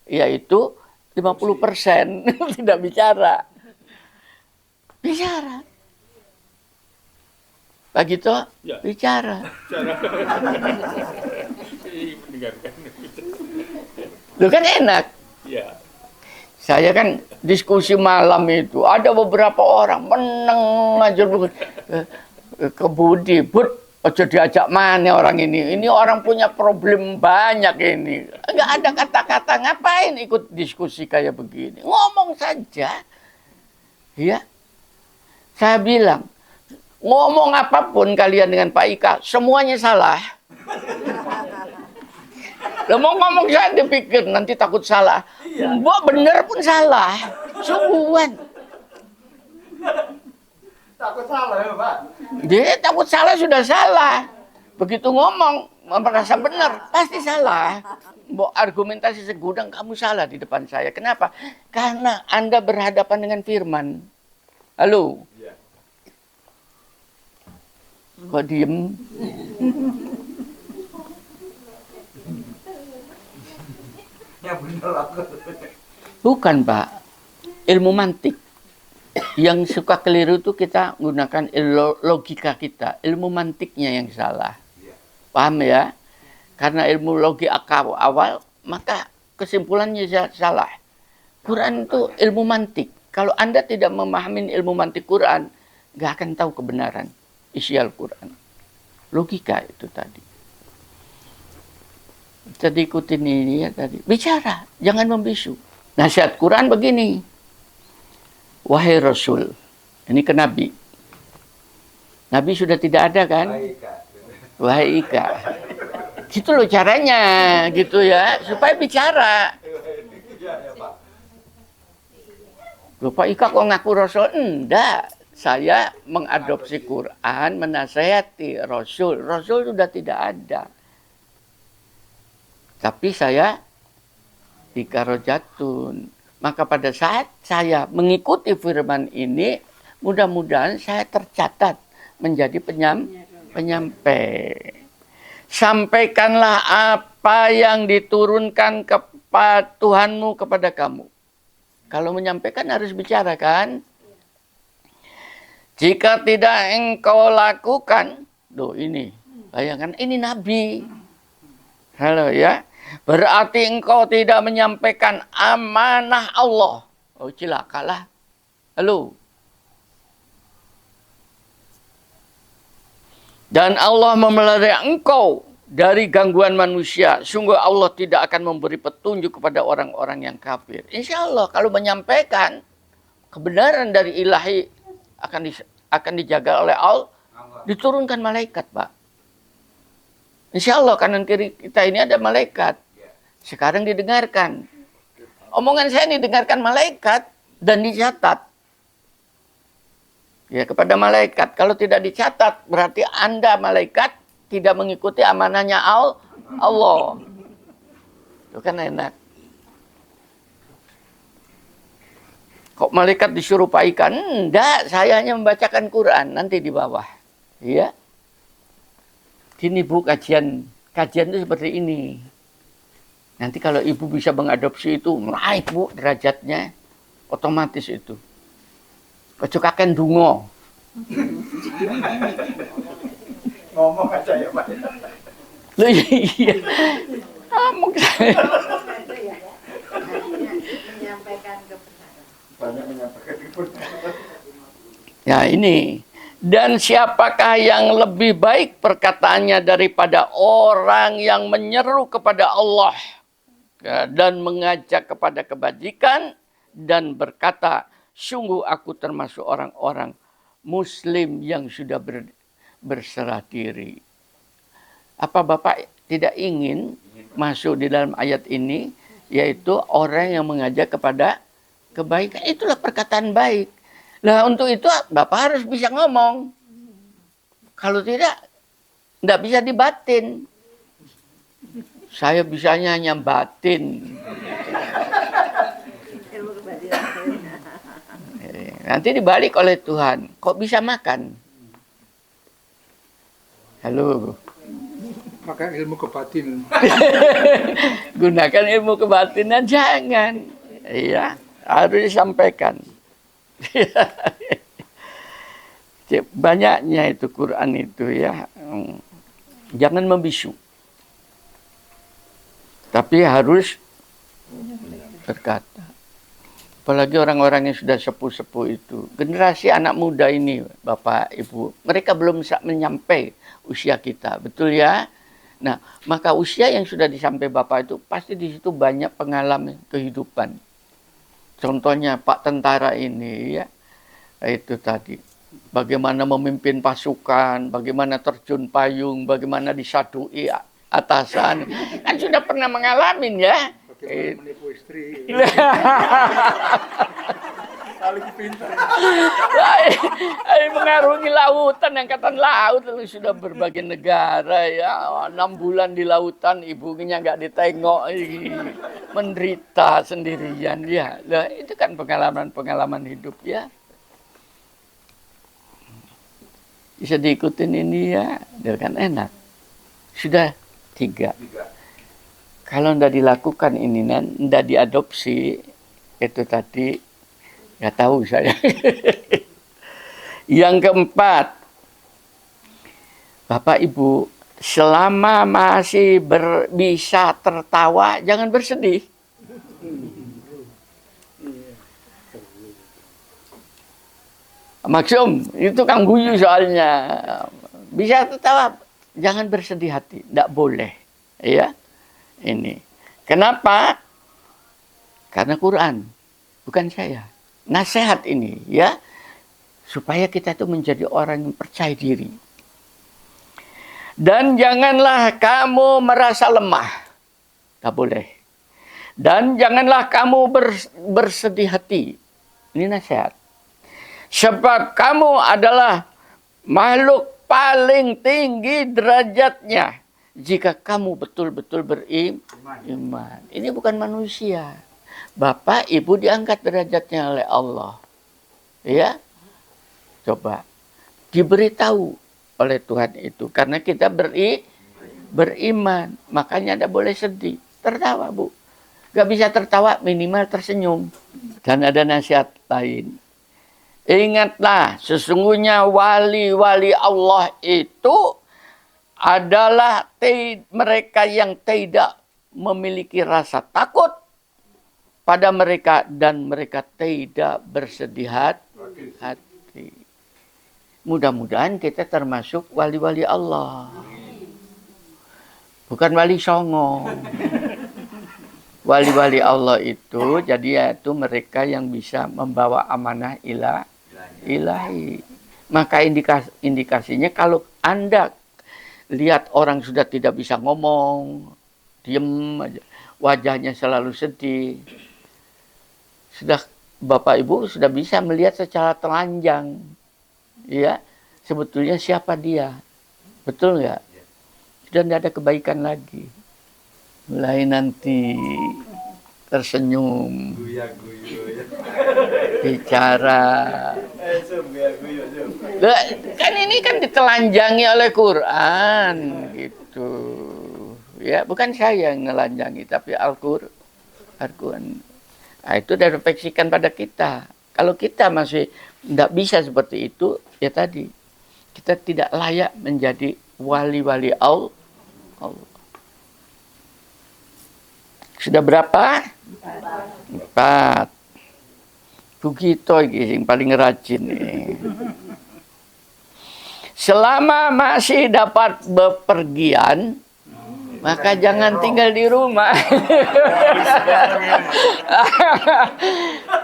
yaitu 50% tidak bicara. Bicara. Pak Gito, ya. Bicara. Lu kan enak. Ya. Saya kan diskusi malam itu, ada beberapa orang meneng aja ke Budi, Bud, ojo diajak mana orang ini. Ini orang punya problem banyak ini. Enggak ada kata-kata, ngapain ikut diskusi kayak begini. Ngomong saja. Ya. Saya bilang, ngomong apapun kalian dengan Pak Ika, semuanya salah. Lo mau ngomong saya dipikir nanti takut salah. Iya. Bener pun salah. Sungguhan. Takut salah ya Pak? Dia takut salah sudah salah. Begitu ngomong merasa benar pasti salah. Argumentasi segudang kamu salah di depan saya. Kenapa? Karena Anda berhadapan dengan firman. Halo. Iya. Kok diem? Ya benar aku. Bukan Pak, ilmu mantik. Yang suka keliru itu kita menggunakan logika kita, ilmu mantiknya yang salah. Paham ya? Karena ilmu logika awal, maka kesimpulannya salah. Quran itu ilmu mantik. Kalau Anda tidak memahami ilmu mantik Quran, nggak akan tahu kebenaran isi Al-Quran. Logika itu tadi. Jadi ikutin ini ya tadi. Bicara, jangan membisu. Nasihat Quran begini. Wahai Rasul. Ini ke Nabi. Nabi sudah tidak ada kan? Wahai Ika. Gitu loh caranya. Gitu ya. Supaya bicara. Bapak Ika kok ngaku Rasul? Enggak. Saya mengadopsi Quran, menasihati Rasul. Rasul sudah tidak ada. Tapi saya dikarojatun. Maka pada saat saya mengikuti firman ini, mudah-mudahan saya tercatat menjadi penyampai. Sampaikanlah apa yang diturunkan kepada Tuhanmu kepada kamu. Kalau menyampaikan harus bicara kan? Jika tidak engkau lakukan, ini, bayangkan ini Nabi. Halo ya. Berarti engkau tidak menyampaikan amanah Allah. Oh celakalah. Halo. Dan Allah memelihara engkau dari gangguan manusia. Sungguh Allah tidak akan memberi petunjuk kepada orang-orang yang kafir. Insya Allah kalau menyampaikan kebenaran dari ilahi akan dijaga oleh Allah. Diturunkan malaikat Pak. Insya Allah kanan kiri kita ini ada malaikat. Sekarang didengarkan. Omongan saya didengarkan malaikat dan dicatat. Ya kepada malaikat. Kalau tidak dicatat berarti Anda malaikat tidak mengikuti amanahnya Allah. Itu kan enak. Kok malaikat diserupaikan? Enggak, saya hanya membacakan Quran nanti di bawah. Ya. Ini Bu kajian itu seperti ini. Nanti kalau ibu bisa mengadopsi itu, naik Bu derajatnya. Otomatis itu. Kecukakan dungo. Ngomong aja ya Pak. Loh, iya. Mungkin. Menyampaikan kebenaran. Banyak menyampaikan kebenaran. Ya ini. Dan siapakah yang lebih baik perkataannya daripada orang yang menyeru kepada Allah dan mengajak kepada kebajikan dan berkata, sungguh aku termasuk orang-orang Muslim yang sudah berserah diri. Apa Bapak tidak ingin masuk di dalam ayat ini, yaitu orang yang mengajak kepada kebaikan? Itulah perkataan baik. Nah untuk itu Bapak harus bisa ngomong. Kalau tidak bisa dibatin. Saya bisanya hanya batin. Nanti dibalik oleh Tuhan. Kok bisa makan? Halo. Pakai ilmu kebatin. Gunakan ilmu kebatinan, jangan. Iya, harus disampaikan. Banyaknya itu Quran itu ya. Jangan membisu. Tapi harus berkata. Apalagi orang-orang yang sudah sepuh-sepuh itu. Generasi anak muda ini, Bapak, Ibu. Mereka belum bisa menyampai usia kita. Betul ya? Nah, maka usia yang sudah disampai Bapak itu, pasti di situ banyak pengalaman kehidupan. Contohnya Pak Tentara ini ya. Itu tadi. Bagaimana memimpin pasukan, bagaimana terjun payung, bagaimana disadui atasan. Kan sudah pernah mengalami ya. Bagaimana menipu istri. Paling pintar. Mengarungi lautan, angkatan laut lalu sudah berbagai negara ya. 6 bulan di lautan, ibunya nggak ditengok, menderita sendirian ya. Nah, itu kan pengalaman hidup ya. Bisa diikutin ini ya, dia kan enak. Sudah 3. Kalau ndak dilakukan ini, ndak diadopsi, itu tadi nggak tahu saya. Yang keempat, Bapak Ibu, selama masih bisa tertawa, jangan bersedih. Maksum, itu Kang Guyu soalnya. Bisa tertawa, jangan bersedih hati, tidak boleh. Ya, ini. Kenapa? Karena Quran, bukan saya. Nasihat ini, ya, supaya kita itu menjadi orang yang percaya diri. Dan janganlah kamu merasa lemah, tidak boleh. Dan janganlah kamu bersedih hati. Ini nasihat. Sebab kamu adalah makhluk paling tinggi derajatnya jika kamu betul-betul beriman. Ini bukan manusia. Bapak, Ibu diangkat derajatnya oleh Allah. Ya. Coba diberitahu oleh Tuhan itu karena kita beriman, makanya tidak boleh sedih. Tertawa, Bu. Gak bisa tertawa, minimal tersenyum. Dan ada nasihat lain. Ingatlah, sesungguhnya wali-wali Allah itu adalah mereka yang tidak memiliki rasa takut pada mereka dan mereka tidak bersedih hati. Mudah-mudahan kita termasuk wali-wali Allah. Bukan wali songo. Wali-wali Allah itu jadi yaitu mereka yang bisa membawa amanah ilahi. Maka indikasinya kalau Anda lihat orang sudah tidak bisa ngomong, diem aja, wajahnya selalu sedih, sudah Bapak Ibu sudah bisa melihat secara telanjang, ya sebetulnya siapa dia, betul nggak? Sudah tidak ada kebaikan lagi. Mulai nanti tersenyum. Guya-guyu ya. Bicara. Loh, kan ini kan ditelanjangi oleh Quran gitu. Ya, bukan saya yang nelanjangi, tapi Al-Quran. Nah, itu direfleksikan pada kita. Kalau kita masih tidak bisa seperti itu, ya tadi, kita tidak layak menjadi wali-wali Allah. Sudah berapa? 4. Begitu yang paling rajin nih. Selama masih dapat bepergian, maka jangan tinggal di rumah.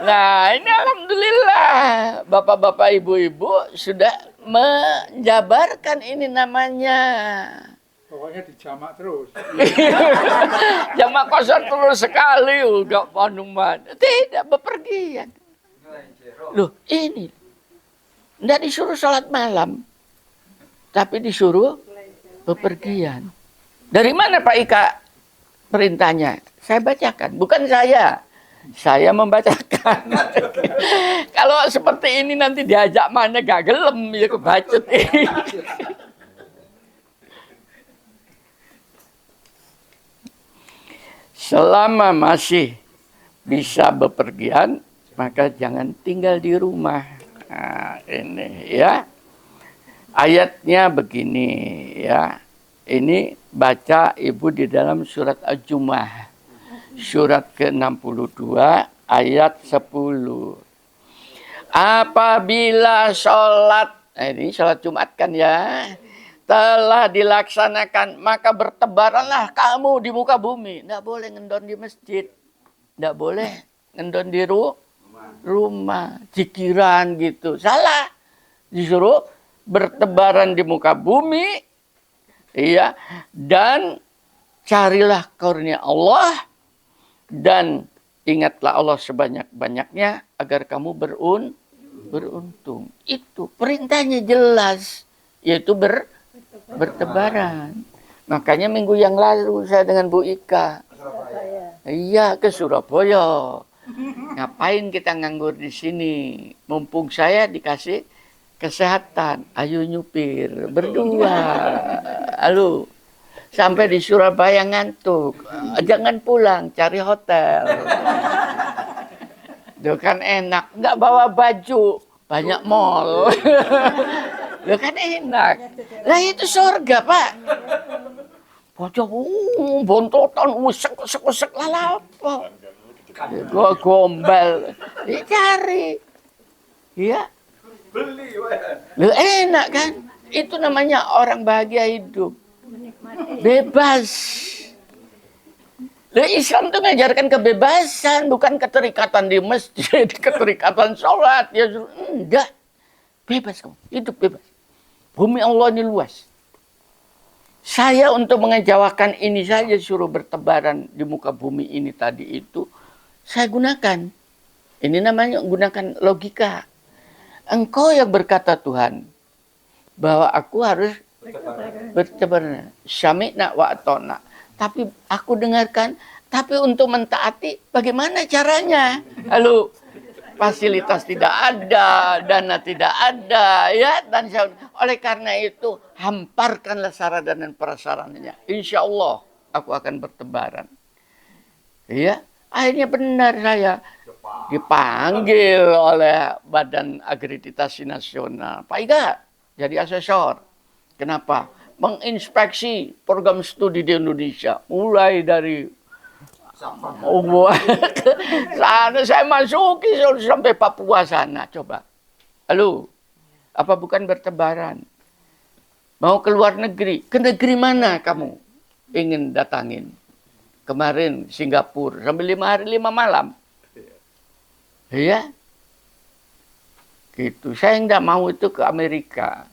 Nah, ini alhamdulillah bapak-bapak, ibu-ibu sudah menjabarkan ini namanya. Pokoknya dijamak terus. Jamak kosong terus sekali udah panuman. Tidak bepergian. Loh, ini tidak disuruh sholat malam, tapi disuruh bepergian. Dari mana Pak Ika perintahnya? Saya bacakan, bukan saya. Saya membacakan. Kalau seperti ini nanti diajak mana gak gelem ya kebacut. Selama masih bisa bepergian, maka jangan tinggal di rumah. Nah, ini ya. Ayatnya begini ya. Ini baca Ibu di dalam surat Al-Jumu'ah. Surat ke-62 ayat 10. Apabila sholat, ini sholat Jumat kan ya, telah dilaksanakan, maka bertebaranlah kamu di muka bumi. Nggak boleh ngendon di masjid. Nggak boleh ngendon di rumah. Zikiran gitu. Salah. Disuruh bertebaran di muka bumi. Iya, dan carilah karunia Allah dan ingatlah Allah sebanyak-banyaknya agar kamu beruntung. Itu perintahnya jelas, yaitu bertebaran. Makanya minggu yang lalu saya dengan Bu Ika, iya ke Surabaya. Ngapain kita nganggur di sini? Mumpung saya dikasih kesehatan, ayo nyupir berdua. Halo, sampai di Surabaya ngantuk, jangan pulang, cari hotel. Itu kan enak, nggak bawa baju, banyak mall. Itu kan enak. Lah itu surga Pak. Bocah bontotan, usek lah apa? Gua gombal, dicari, iya. Lu enak kan? Itu namanya orang bahagia hidup. Bebas. Lu Islam tuh ngajarkan kebebasan, bukan keterikatan di masjid, keterikatan sholat. Ya enggak. Bebas kamu, hidup bebas. Bumi Allah ini luas. Saya untuk mengejawakan ini saja suruh bertebaran di muka bumi ini tadi itu, saya gunakan. Ini namanya gunakan logika. Engkau yang berkata Tuhan bahwa aku harus bertebaran. Syami'na wa atona. Tapi aku dengarkan, tapi untuk mentaati bagaimana caranya? Lalu fasilitas tidak ada, dana tidak ada, ya, dan oleh karena itu hamparkanlah sarana dan prasarananya. Insya Allah aku akan bertebaran. Ya, akhirnya benar saya dipanggil oleh Badan Akreditasi Nasional. Pak Ika jadi asesor. Kenapa? Menginspeksi program studi di Indonesia. Mulai dari sana saya masuki sampai Papua sana. Coba. Halo, apa bukan bertebaran? Mau ke luar negeri? Ke negeri mana kamu ingin datangin? Kemarin Singapura sampai 5 hari 5 malam. Iya, gitu. Saya nggak mau itu ke Amerika.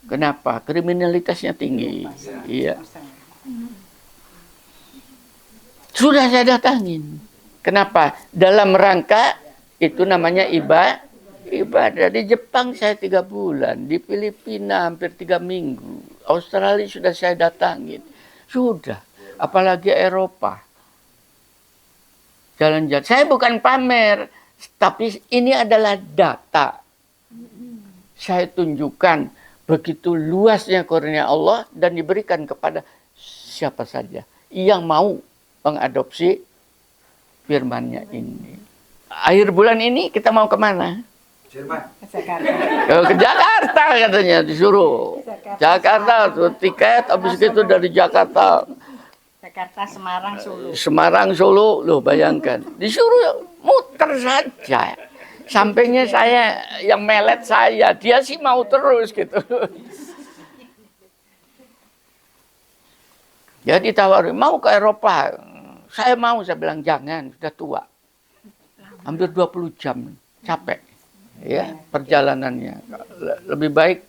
Kenapa? Kriminalitasnya tinggi. Iya. Sudah saya datangin. Kenapa? Dalam rangka itu namanya ibadah. Di Jepang saya 3 bulan, di Filipina hampir 3 minggu, Australia sudah saya datangin. Sudah, apalagi Eropa. Jalan-jalan. Saya bukan pamer, Tapi ini adalah data. Saya tunjukkan begitu luasnya karunia Allah dan diberikan kepada siapa saja yang mau mengadopsi firman-Nya ini. Akhir bulan ini kita mau kemana? Ke Jakarta katanya disuruh. Jakarta tuh tiket habis itu dari Jakarta. Jakarta, Semarang, Solo. Semarang, Solo, loh bayangkan. Disuruh muter saja. Sampingnya saya, yang melet saya, dia sih mau terus gitu. Ya ditawarin, mau ke Eropa. Saya mau, saya bilang jangan, sudah tua. Hampir 20 jam, capek. Ya, perjalanannya. Lebih baik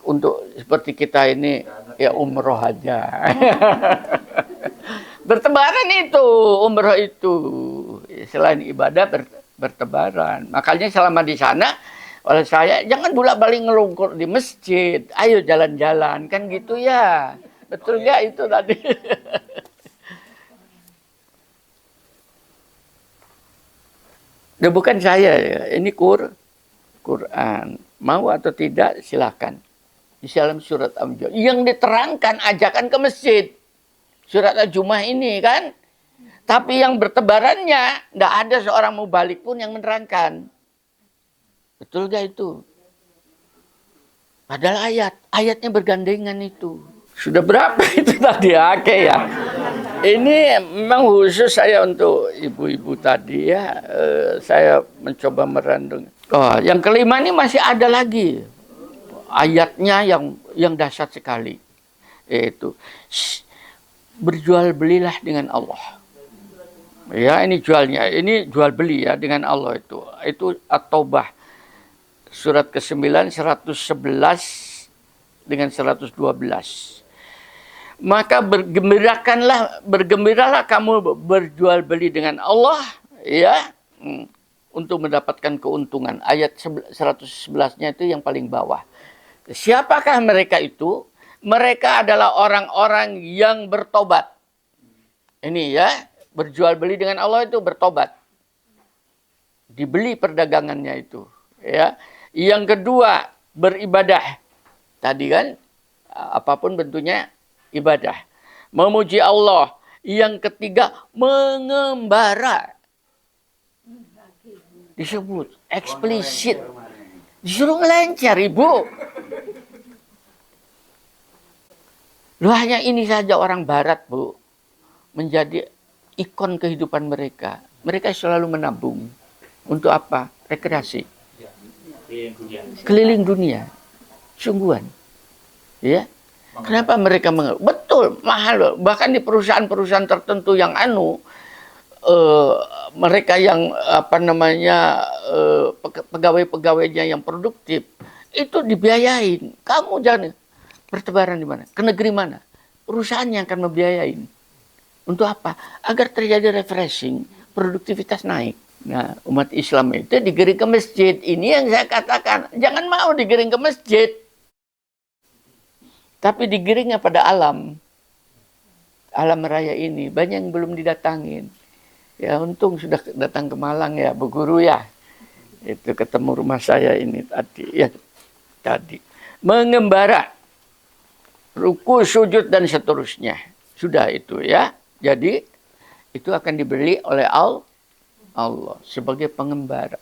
untuk seperti kita ini, ya umroh aja. Bertebaran itu, umroh itu. Selain ibadah, bertebaran. Makanya selama di sana, oleh saya, jangan bolak-balik ngelungkur di masjid. Ayo jalan-jalan, kan gitu ya. Betul nggak itu tadi? Ya bukan saya, ini Quran. Mau atau tidak, silakan. Di dalam surat Al-Jumu'ah. Yang diterangkan ajakan ke masjid. Surat Al-Jumu'ah ini kan. Tapi yang bertebarannya, tidak ada seorang mubalik pun yang menerangkan. Betul gak itu? Padahal ayatnya bergandengan itu. Sudah berapa itu tadi? Oke ya. Ini memang khusus saya untuk ibu-ibu tadi ya. Saya mencoba merandung. Oh, yang kelima ini masih ada lagi. Ayatnya yang dahsyat sekali. Yaitu, berjual belilah dengan Allah. Ya, ini jualnya. Ini jual beli ya dengan Allah itu. Itu At-Taubah. Surat ke-9, 111 dengan 112. Maka bergembiralah kamu berjual beli dengan Allah ya untuk mendapatkan keuntungan. Ayat 111-nya itu yang paling bawah. Siapakah mereka itu? Mereka adalah orang-orang yang bertobat. Ini ya, berjual beli dengan Allah itu bertobat. Dibeli perdagangannya itu, ya. Yang kedua, beribadah. Tadi kan apapun bentuknya ibadah. Memuji Allah. Yang ketiga, mengembara. Disebut eksplisit. Disuruh ngelancar, Ibu. Loh, hanya ini saja orang barat, Bu. Menjadi ikon kehidupan mereka. Mereka selalu menabung. Untuk apa? Rekreasi. Keliling dunia. Sungguhan. Ya. Kenapa mereka betul, mahal loh. Bahkan di perusahaan-perusahaan tertentu yang mereka yang pegawai-pegawainya yang produktif itu dibiayain. Kamu jangan bertebaran di mana? Ke negeri mana? Perusahaan yang akan membiayain. Untuk apa? Agar terjadi refreshing, produktivitas naik. Nah, umat Islam itu digiring ke masjid. Ini yang saya katakan, jangan mau digiring ke masjid. Tapi digiringnya pada alam. Alam raya ini, banyak yang belum didatangin. Ya, untung sudah datang ke Malang ya, Bu Guru ya. Itu ketemu rumah saya ini tadi. Ya, tadi. Mengembara. Ruku, sujud, dan seterusnya. Sudah itu ya. Jadi, itu akan dibeli oleh Allah sebagai pengembara.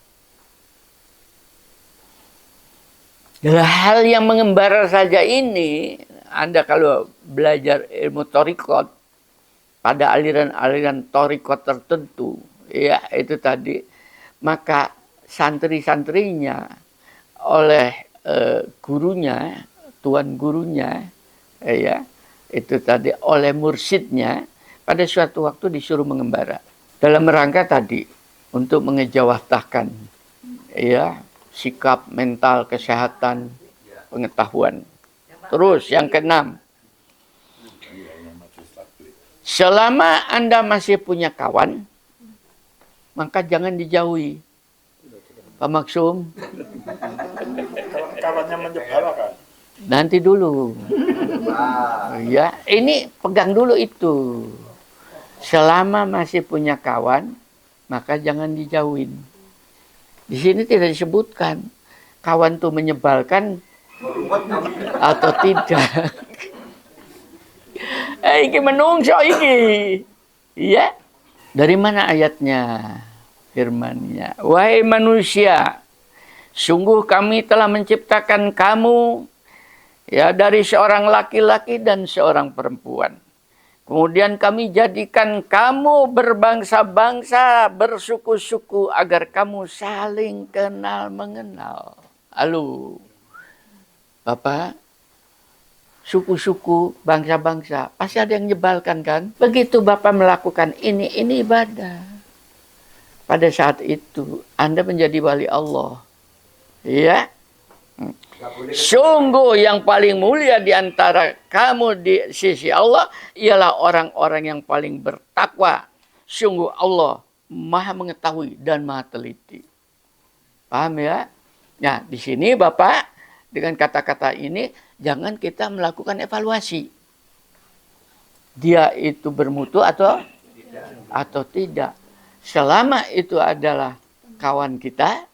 Hal yang mengembara saja ini, Anda kalau belajar ilmu thariqat pada aliran-aliran thariqat tertentu, ya itu tadi, maka santri-santrinya oleh gurunya, tuan gurunya, ya itu tadi oleh mursyidnya pada suatu waktu disuruh mengembara dalam rangka tadi untuk mengejawantahkan ya sikap, mental, kesehatan, pengetahuan. Terus yang keenam, selama Anda masih punya kawan, maka jangan dijauhi. Pak Maksum, Kawannya menyebar kan? nanti dulu. Ya, ini pegang dulu itu. Selama masih punya kawan, maka jangan dijauhin. Di sini tidak disebutkan kawan itu menyebalkan atau tidak. Iki menungso iki. Iya. Dari mana ayatnya? Firman-Nya. Wahai manusia, sungguh kami telah menciptakan kamu ya dari seorang laki-laki dan seorang perempuan. Kemudian kami jadikan kamu berbangsa-bangsa, bersuku-suku agar kamu saling kenal mengenal. Halo. Bapak, suku-suku, bangsa-bangsa, pasti ada yang menyebalkan kan? Begitu Bapak melakukan ini ibadah. Pada saat itu, Anda menjadi wali Allah. Ya. Sungguh yang paling mulia di antara kamu di sisi Allah ialah orang-orang yang paling bertakwa. Sungguh Allah Maha mengetahui dan Maha teliti. Paham ya? Nah, di sini Bapak dengan kata-kata ini jangan kita melakukan evaluasi. Dia itu bermutu atau tidak. Selama itu adalah kawan kita,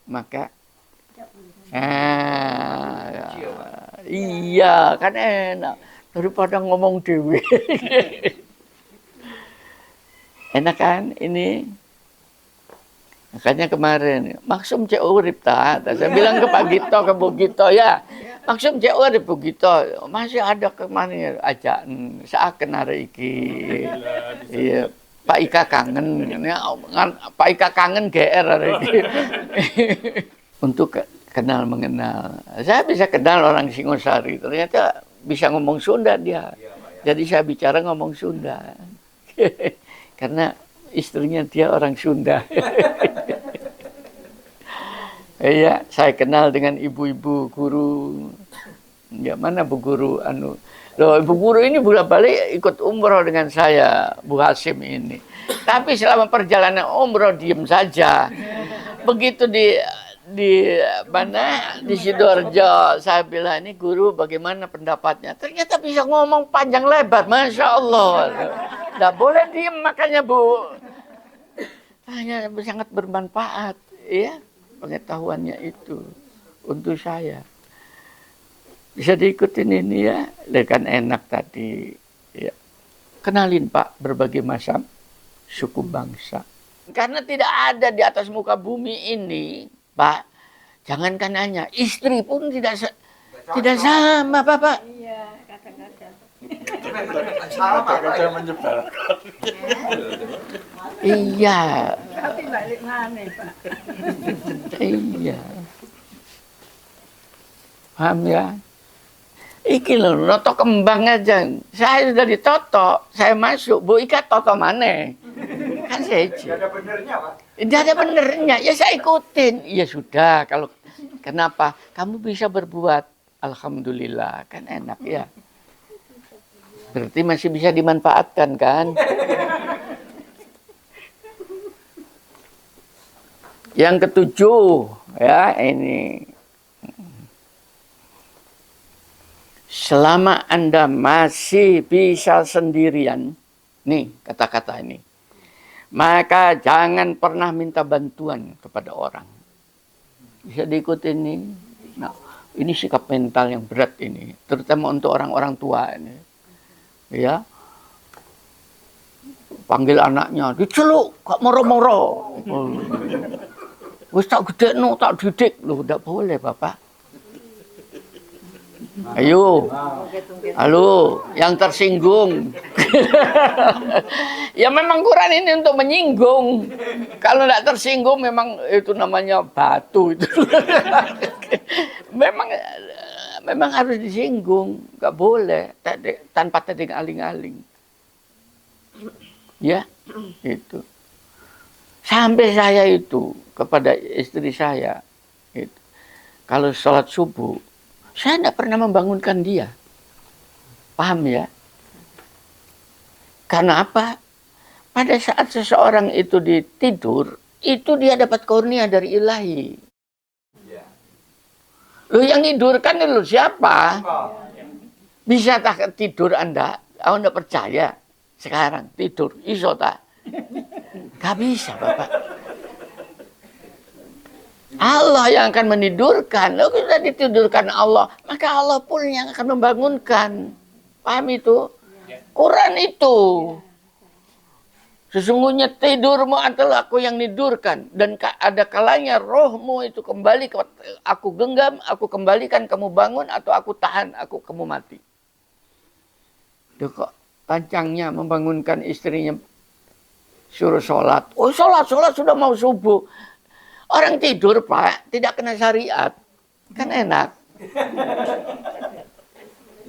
maka iya kan enak daripada ngomong dewe. Enak kan ini? Makanya kemarin maksum cek urip ta. Saya bilang ke Pak Gito, ke Bu Gito ya. Maksum cek urip Bu Gito. Masih ada kemana ajak seaken hari iki. Iya. Pak Ika kangen, Pak Ika kangen GR hari ini. Untuk kenal mengenal. Saya bisa kenal orang Singosari, ternyata bisa ngomong Sunda dia. Jadi saya bicara ngomong Sunda. Karena istrinya dia orang Sunda. Iya, saya kenal dengan ibu-ibu guru. Ya mana Bu Guru Loh, Ibu Guru ini bolak-balik ikut umroh dengan saya, Bu Hasim ini. Tapi selama perjalanan umroh diem saja. Begitu di mana di Sidoarjo, saya bilang ini guru bagaimana pendapatnya? Ternyata bisa ngomong panjang lebar, masya Allah. Nggak boleh diem makanya Bu. Hanya sangat bermanfaat, ya pengetahuannya itu untuk saya. Bisa diikutin ini ya, kan enak tadi. Ya. Kenalin Pak berbagai macam suku bangsa. Karena tidak ada di atas muka bumi ini, Pak. Jangankan hanya istri pun tidak sama, Bapak. Iya, kata-kata. Kata-kata menyebalkan. Iya. Tapi balik mana, Pak? Iya. Paham ya? Iki loh, noto kembang aja. Saya sudah ditoto, saya masuk. Bu Ika toto mana? Kan saya Tidak ada benernya, Pak. tidak ada benernya. Ya saya ikutin. Ya sudah, kalau kenapa? Kamu bisa berbuat. Alhamdulillah, kan enak ya. Berarti masih bisa dimanfaatkan kan? Yang ketujuh, ya ini. Selama Anda masih bisa sendirian, nih kata-kata ini, maka jangan pernah minta bantuan kepada orang. Bisa diikuti ini. Nah, ini sikap mental yang berat ini, terutama untuk orang-orang tua ini. Ya, panggil anaknya, diceluk, gak moro-moro. Wis tak gede no, tak didik, loh, tidak boleh Bapak. Ayo, halo, yang tersinggung. Ya memang Quran ini untuk menyinggung. Kalau tidak tersinggung memang itu namanya batu itu. memang harus disinggung, nggak boleh tanpa tedeng aling-aling. Ya, itu. Sampai saya itu kepada istri saya, itu, kalau sholat subuh. Saya tidak pernah membangunkan dia. Paham ya? Karena apa? Pada saat seseorang itu tidur, itu dia dapat kurnia dari ilahi. Lu yang tidurkan lu siapa? Bisa tak tidur Anda? Anda percaya? Sekarang tidur, iso tak? Gak bisa Bapak. Allah yang akan menidurkan. Kalau sudah ditidurkan Allah, maka Allah pun yang akan membangunkan. Paham itu? Quran itu. Sesungguhnya tidurmu adalah aku yang nidurkan. Dan ada kalanya rohmu itu kembali ke aku genggam, aku kembalikan kamu bangun, atau aku tahan, kamu mati. Duh, kok pancangnya membangunkan istrinya suruh sholat. Oh, sholat sudah mau subuh. Orang tidur, Pak, tidak kena syariat. Kan enak.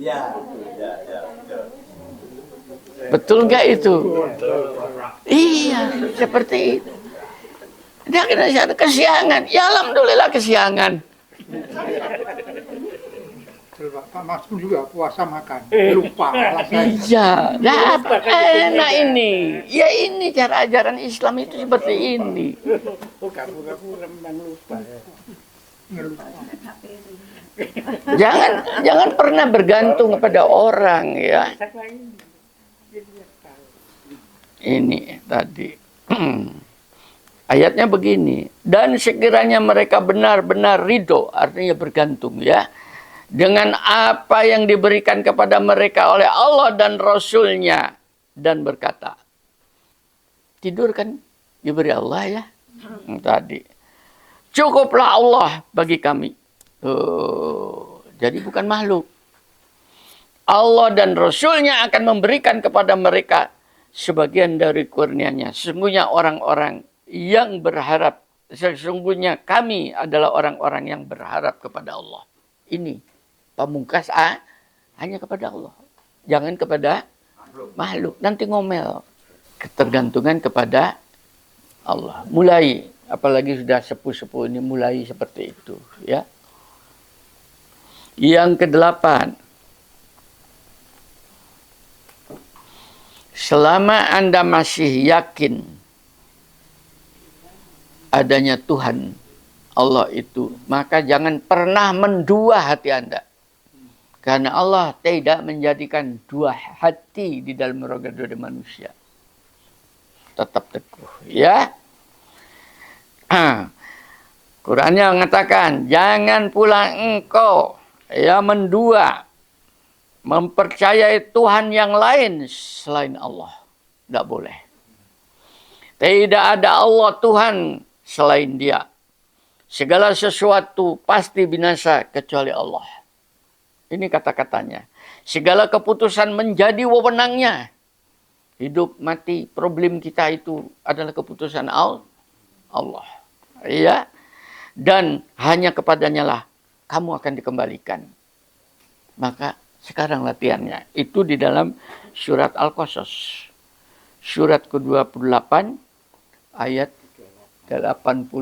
Ya. Betul nggak itu? Iya, seperti itu. Tidak kena syariat, kesiangan. Ya alhamdulillah kesiangan. Pak Mas pun juga puasa makan. Lupa alasannya. Iya, enak ini. Ya ini cara ajaran Islam itu seperti ini. Jangan pernah bergantung kepada orang ya. Ini tadi. Ayatnya begini. Dan sekiranya mereka benar-benar ridho, artinya bergantung ya. Dengan apa yang diberikan kepada mereka oleh Allah dan Rasulnya. Dan berkata. Tidur kan diberi Allah ya. Tadi. Cukuplah Allah bagi kami. Jadi bukan makhluk. Allah dan Rasulnya akan memberikan kepada mereka sebagian dari kurnianya. Sesungguhnya orang-orang yang berharap. Sesungguhnya kami adalah orang-orang yang berharap kepada Allah. Ini. Pamungkas hanya kepada Allah. Jangan kepada makhluk. Nanti ngomel. Ketergantungan kepada Allah. Mulai. Apalagi sudah sepuh-sepuh ini mulai seperti itu. Ya. Yang kedelapan. Selama Anda masih yakin adanya Tuhan Allah itu, maka jangan pernah mendua hati Anda. Karena Allah tidak menjadikan dua hati di dalam roda manusia. Tetap teguh, ya. Qurannya mengatakan, jangan pula engkau ya mendua, mempercayai Tuhan yang lain selain Allah. Tidak boleh. Tidak ada Allah Tuhan selain Dia. Segala sesuatu pasti binasa kecuali Allah. Ini kata-katanya. Segala keputusan menjadi wewenangnya. Hidup, mati, problem kita itu adalah keputusan Allah. Iya. Dan hanya kepadanya lah kamu akan dikembalikan. Maka sekarang latihannya. Itu di dalam surat Al-Qasas. Surat ke-28 ayat 88.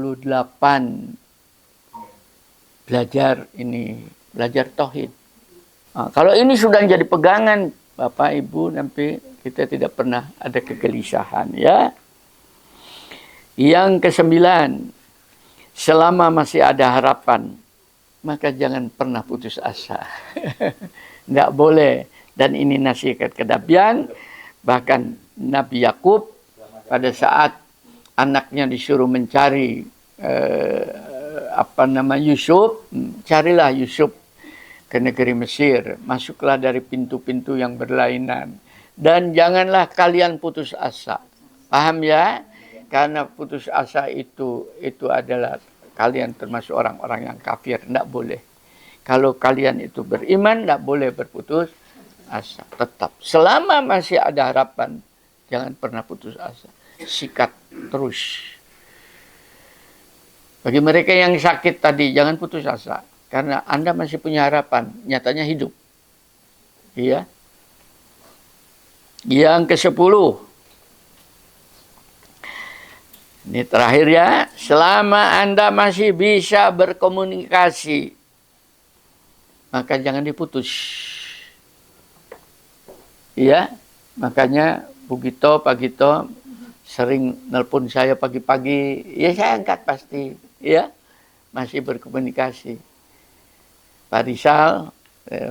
Belajar tauhid. Nah, kalau ini sudah jadi pegangan Bapak Ibu, nanti kita tidak pernah ada kegelisahan ya. Yang kesembilan, selama masih ada harapan, maka jangan pernah putus asa. Tidak boleh. Dan ini nasihat kenabian. Bahkan Nabi Yakub pada saat anaknya disuruh mencari Yusuf, carilah Yusuf ke negeri Mesir, masuklah dari pintu-pintu yang berlainan, dan janganlah kalian putus asa. Paham ya? Karena putus asa itu adalah kalian termasuk orang-orang yang kafir. Tidak boleh. Kalau kalian itu beriman, tidak boleh berputus asa. Tetap. Selama masih ada harapan, jangan pernah putus asa. Sikat terus. Bagi mereka yang sakit tadi, jangan putus asa. Karena Anda masih punya harapan. Nyatanya hidup. Iya. Yang ke-10. Ini terakhir ya. Selama Anda masih bisa berkomunikasi, maka jangan diputus. Iya. Makanya Bu Gito, Pak Gito sering nelpon saya pagi-pagi. Ya saya angkat pasti. Ya. Masih berkomunikasi. Pak Rizal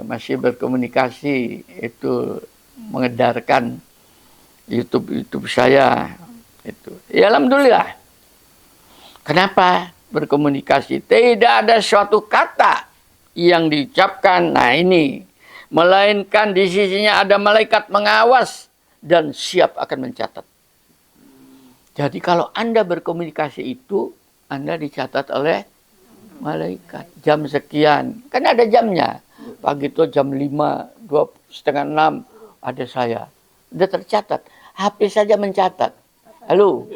masih berkomunikasi, itu mengedarkan YouTube saya itu. Ya alhamdulillah. Kenapa? berkomunikasi. Tidak ada suatu kata yang diucapkan, nah ini, melainkan di sisinya ada malaikat mengawas dan siap akan mencatat. Jadi kalau Anda berkomunikasi itu, Anda dicatat oleh malaikat. Jam sekian, kan ada jamnya. Pagi itu jam 5, 5:30, 6, ada saya. Udah tercatat. HP saja mencatat. Halo?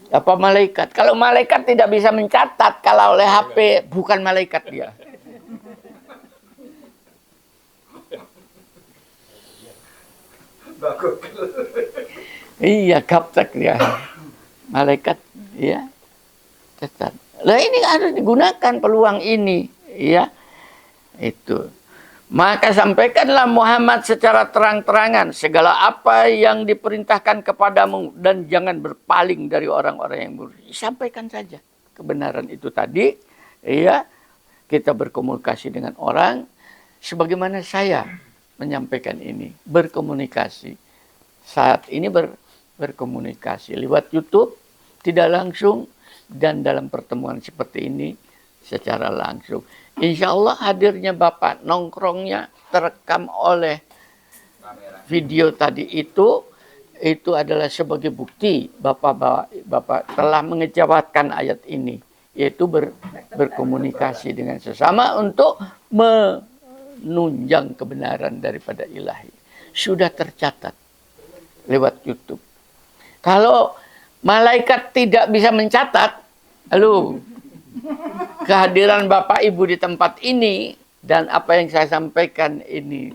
Apa malaikat? Kalau malaikat tidak bisa mencatat, kalau oleh HP, bukan malaikat dia. Iya, gaptek dia. Malaikat, ya. Catat. Lah ini harus digunakan peluang ini, ya. Itu. Maka sampaikanlah Muhammad secara terang-terangan segala apa yang diperintahkan kepadamu dan jangan berpaling dari orang-orang yang buruk. Sampaikan saja kebenaran itu tadi, ya. Kita berkomunikasi dengan orang sebagaimana saya menyampaikan ini, berkomunikasi. Saat ini berkomunikasi lewat YouTube, tidak langsung, dan dalam pertemuan seperti ini secara langsung. Insya Allah hadirnya Bapak, nongkrongnya terekam oleh video tadi itu adalah sebagai bukti Bapak telah mengejawatkan ayat ini, yaitu berkomunikasi dengan sesama untuk menunjang kebenaran daripada ilahi. Sudah tercatat lewat YouTube. Kalau malaikat tidak bisa mencatat, halo, kehadiran Bapak Ibu di tempat ini dan apa yang saya sampaikan ini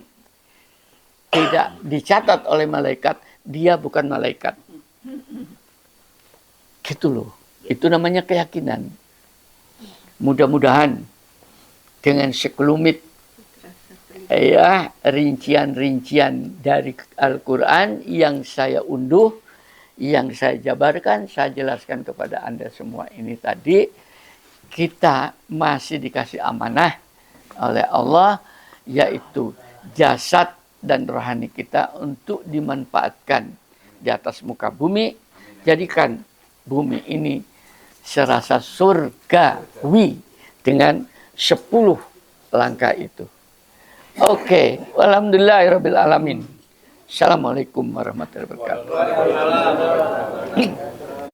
tidak dicatat oleh malaikat, dia bukan malaikat. Gitu loh. Itu namanya keyakinan. Mudah-mudahan dengan sekelumit rincian-rincian dari Al-Quran yang saya unduh, yang saya jabarkan, saya jelaskan kepada Anda semua ini tadi, kita masih dikasih amanah oleh Allah, yaitu jasad dan rohani kita untuk dimanfaatkan di atas muka bumi. Jadikan bumi ini serasa surgawi dengan 10 langkah itu. Oke, alhamdulillahirabbil alamin. Assalamualaikum warahmatullahi wabarakatuh.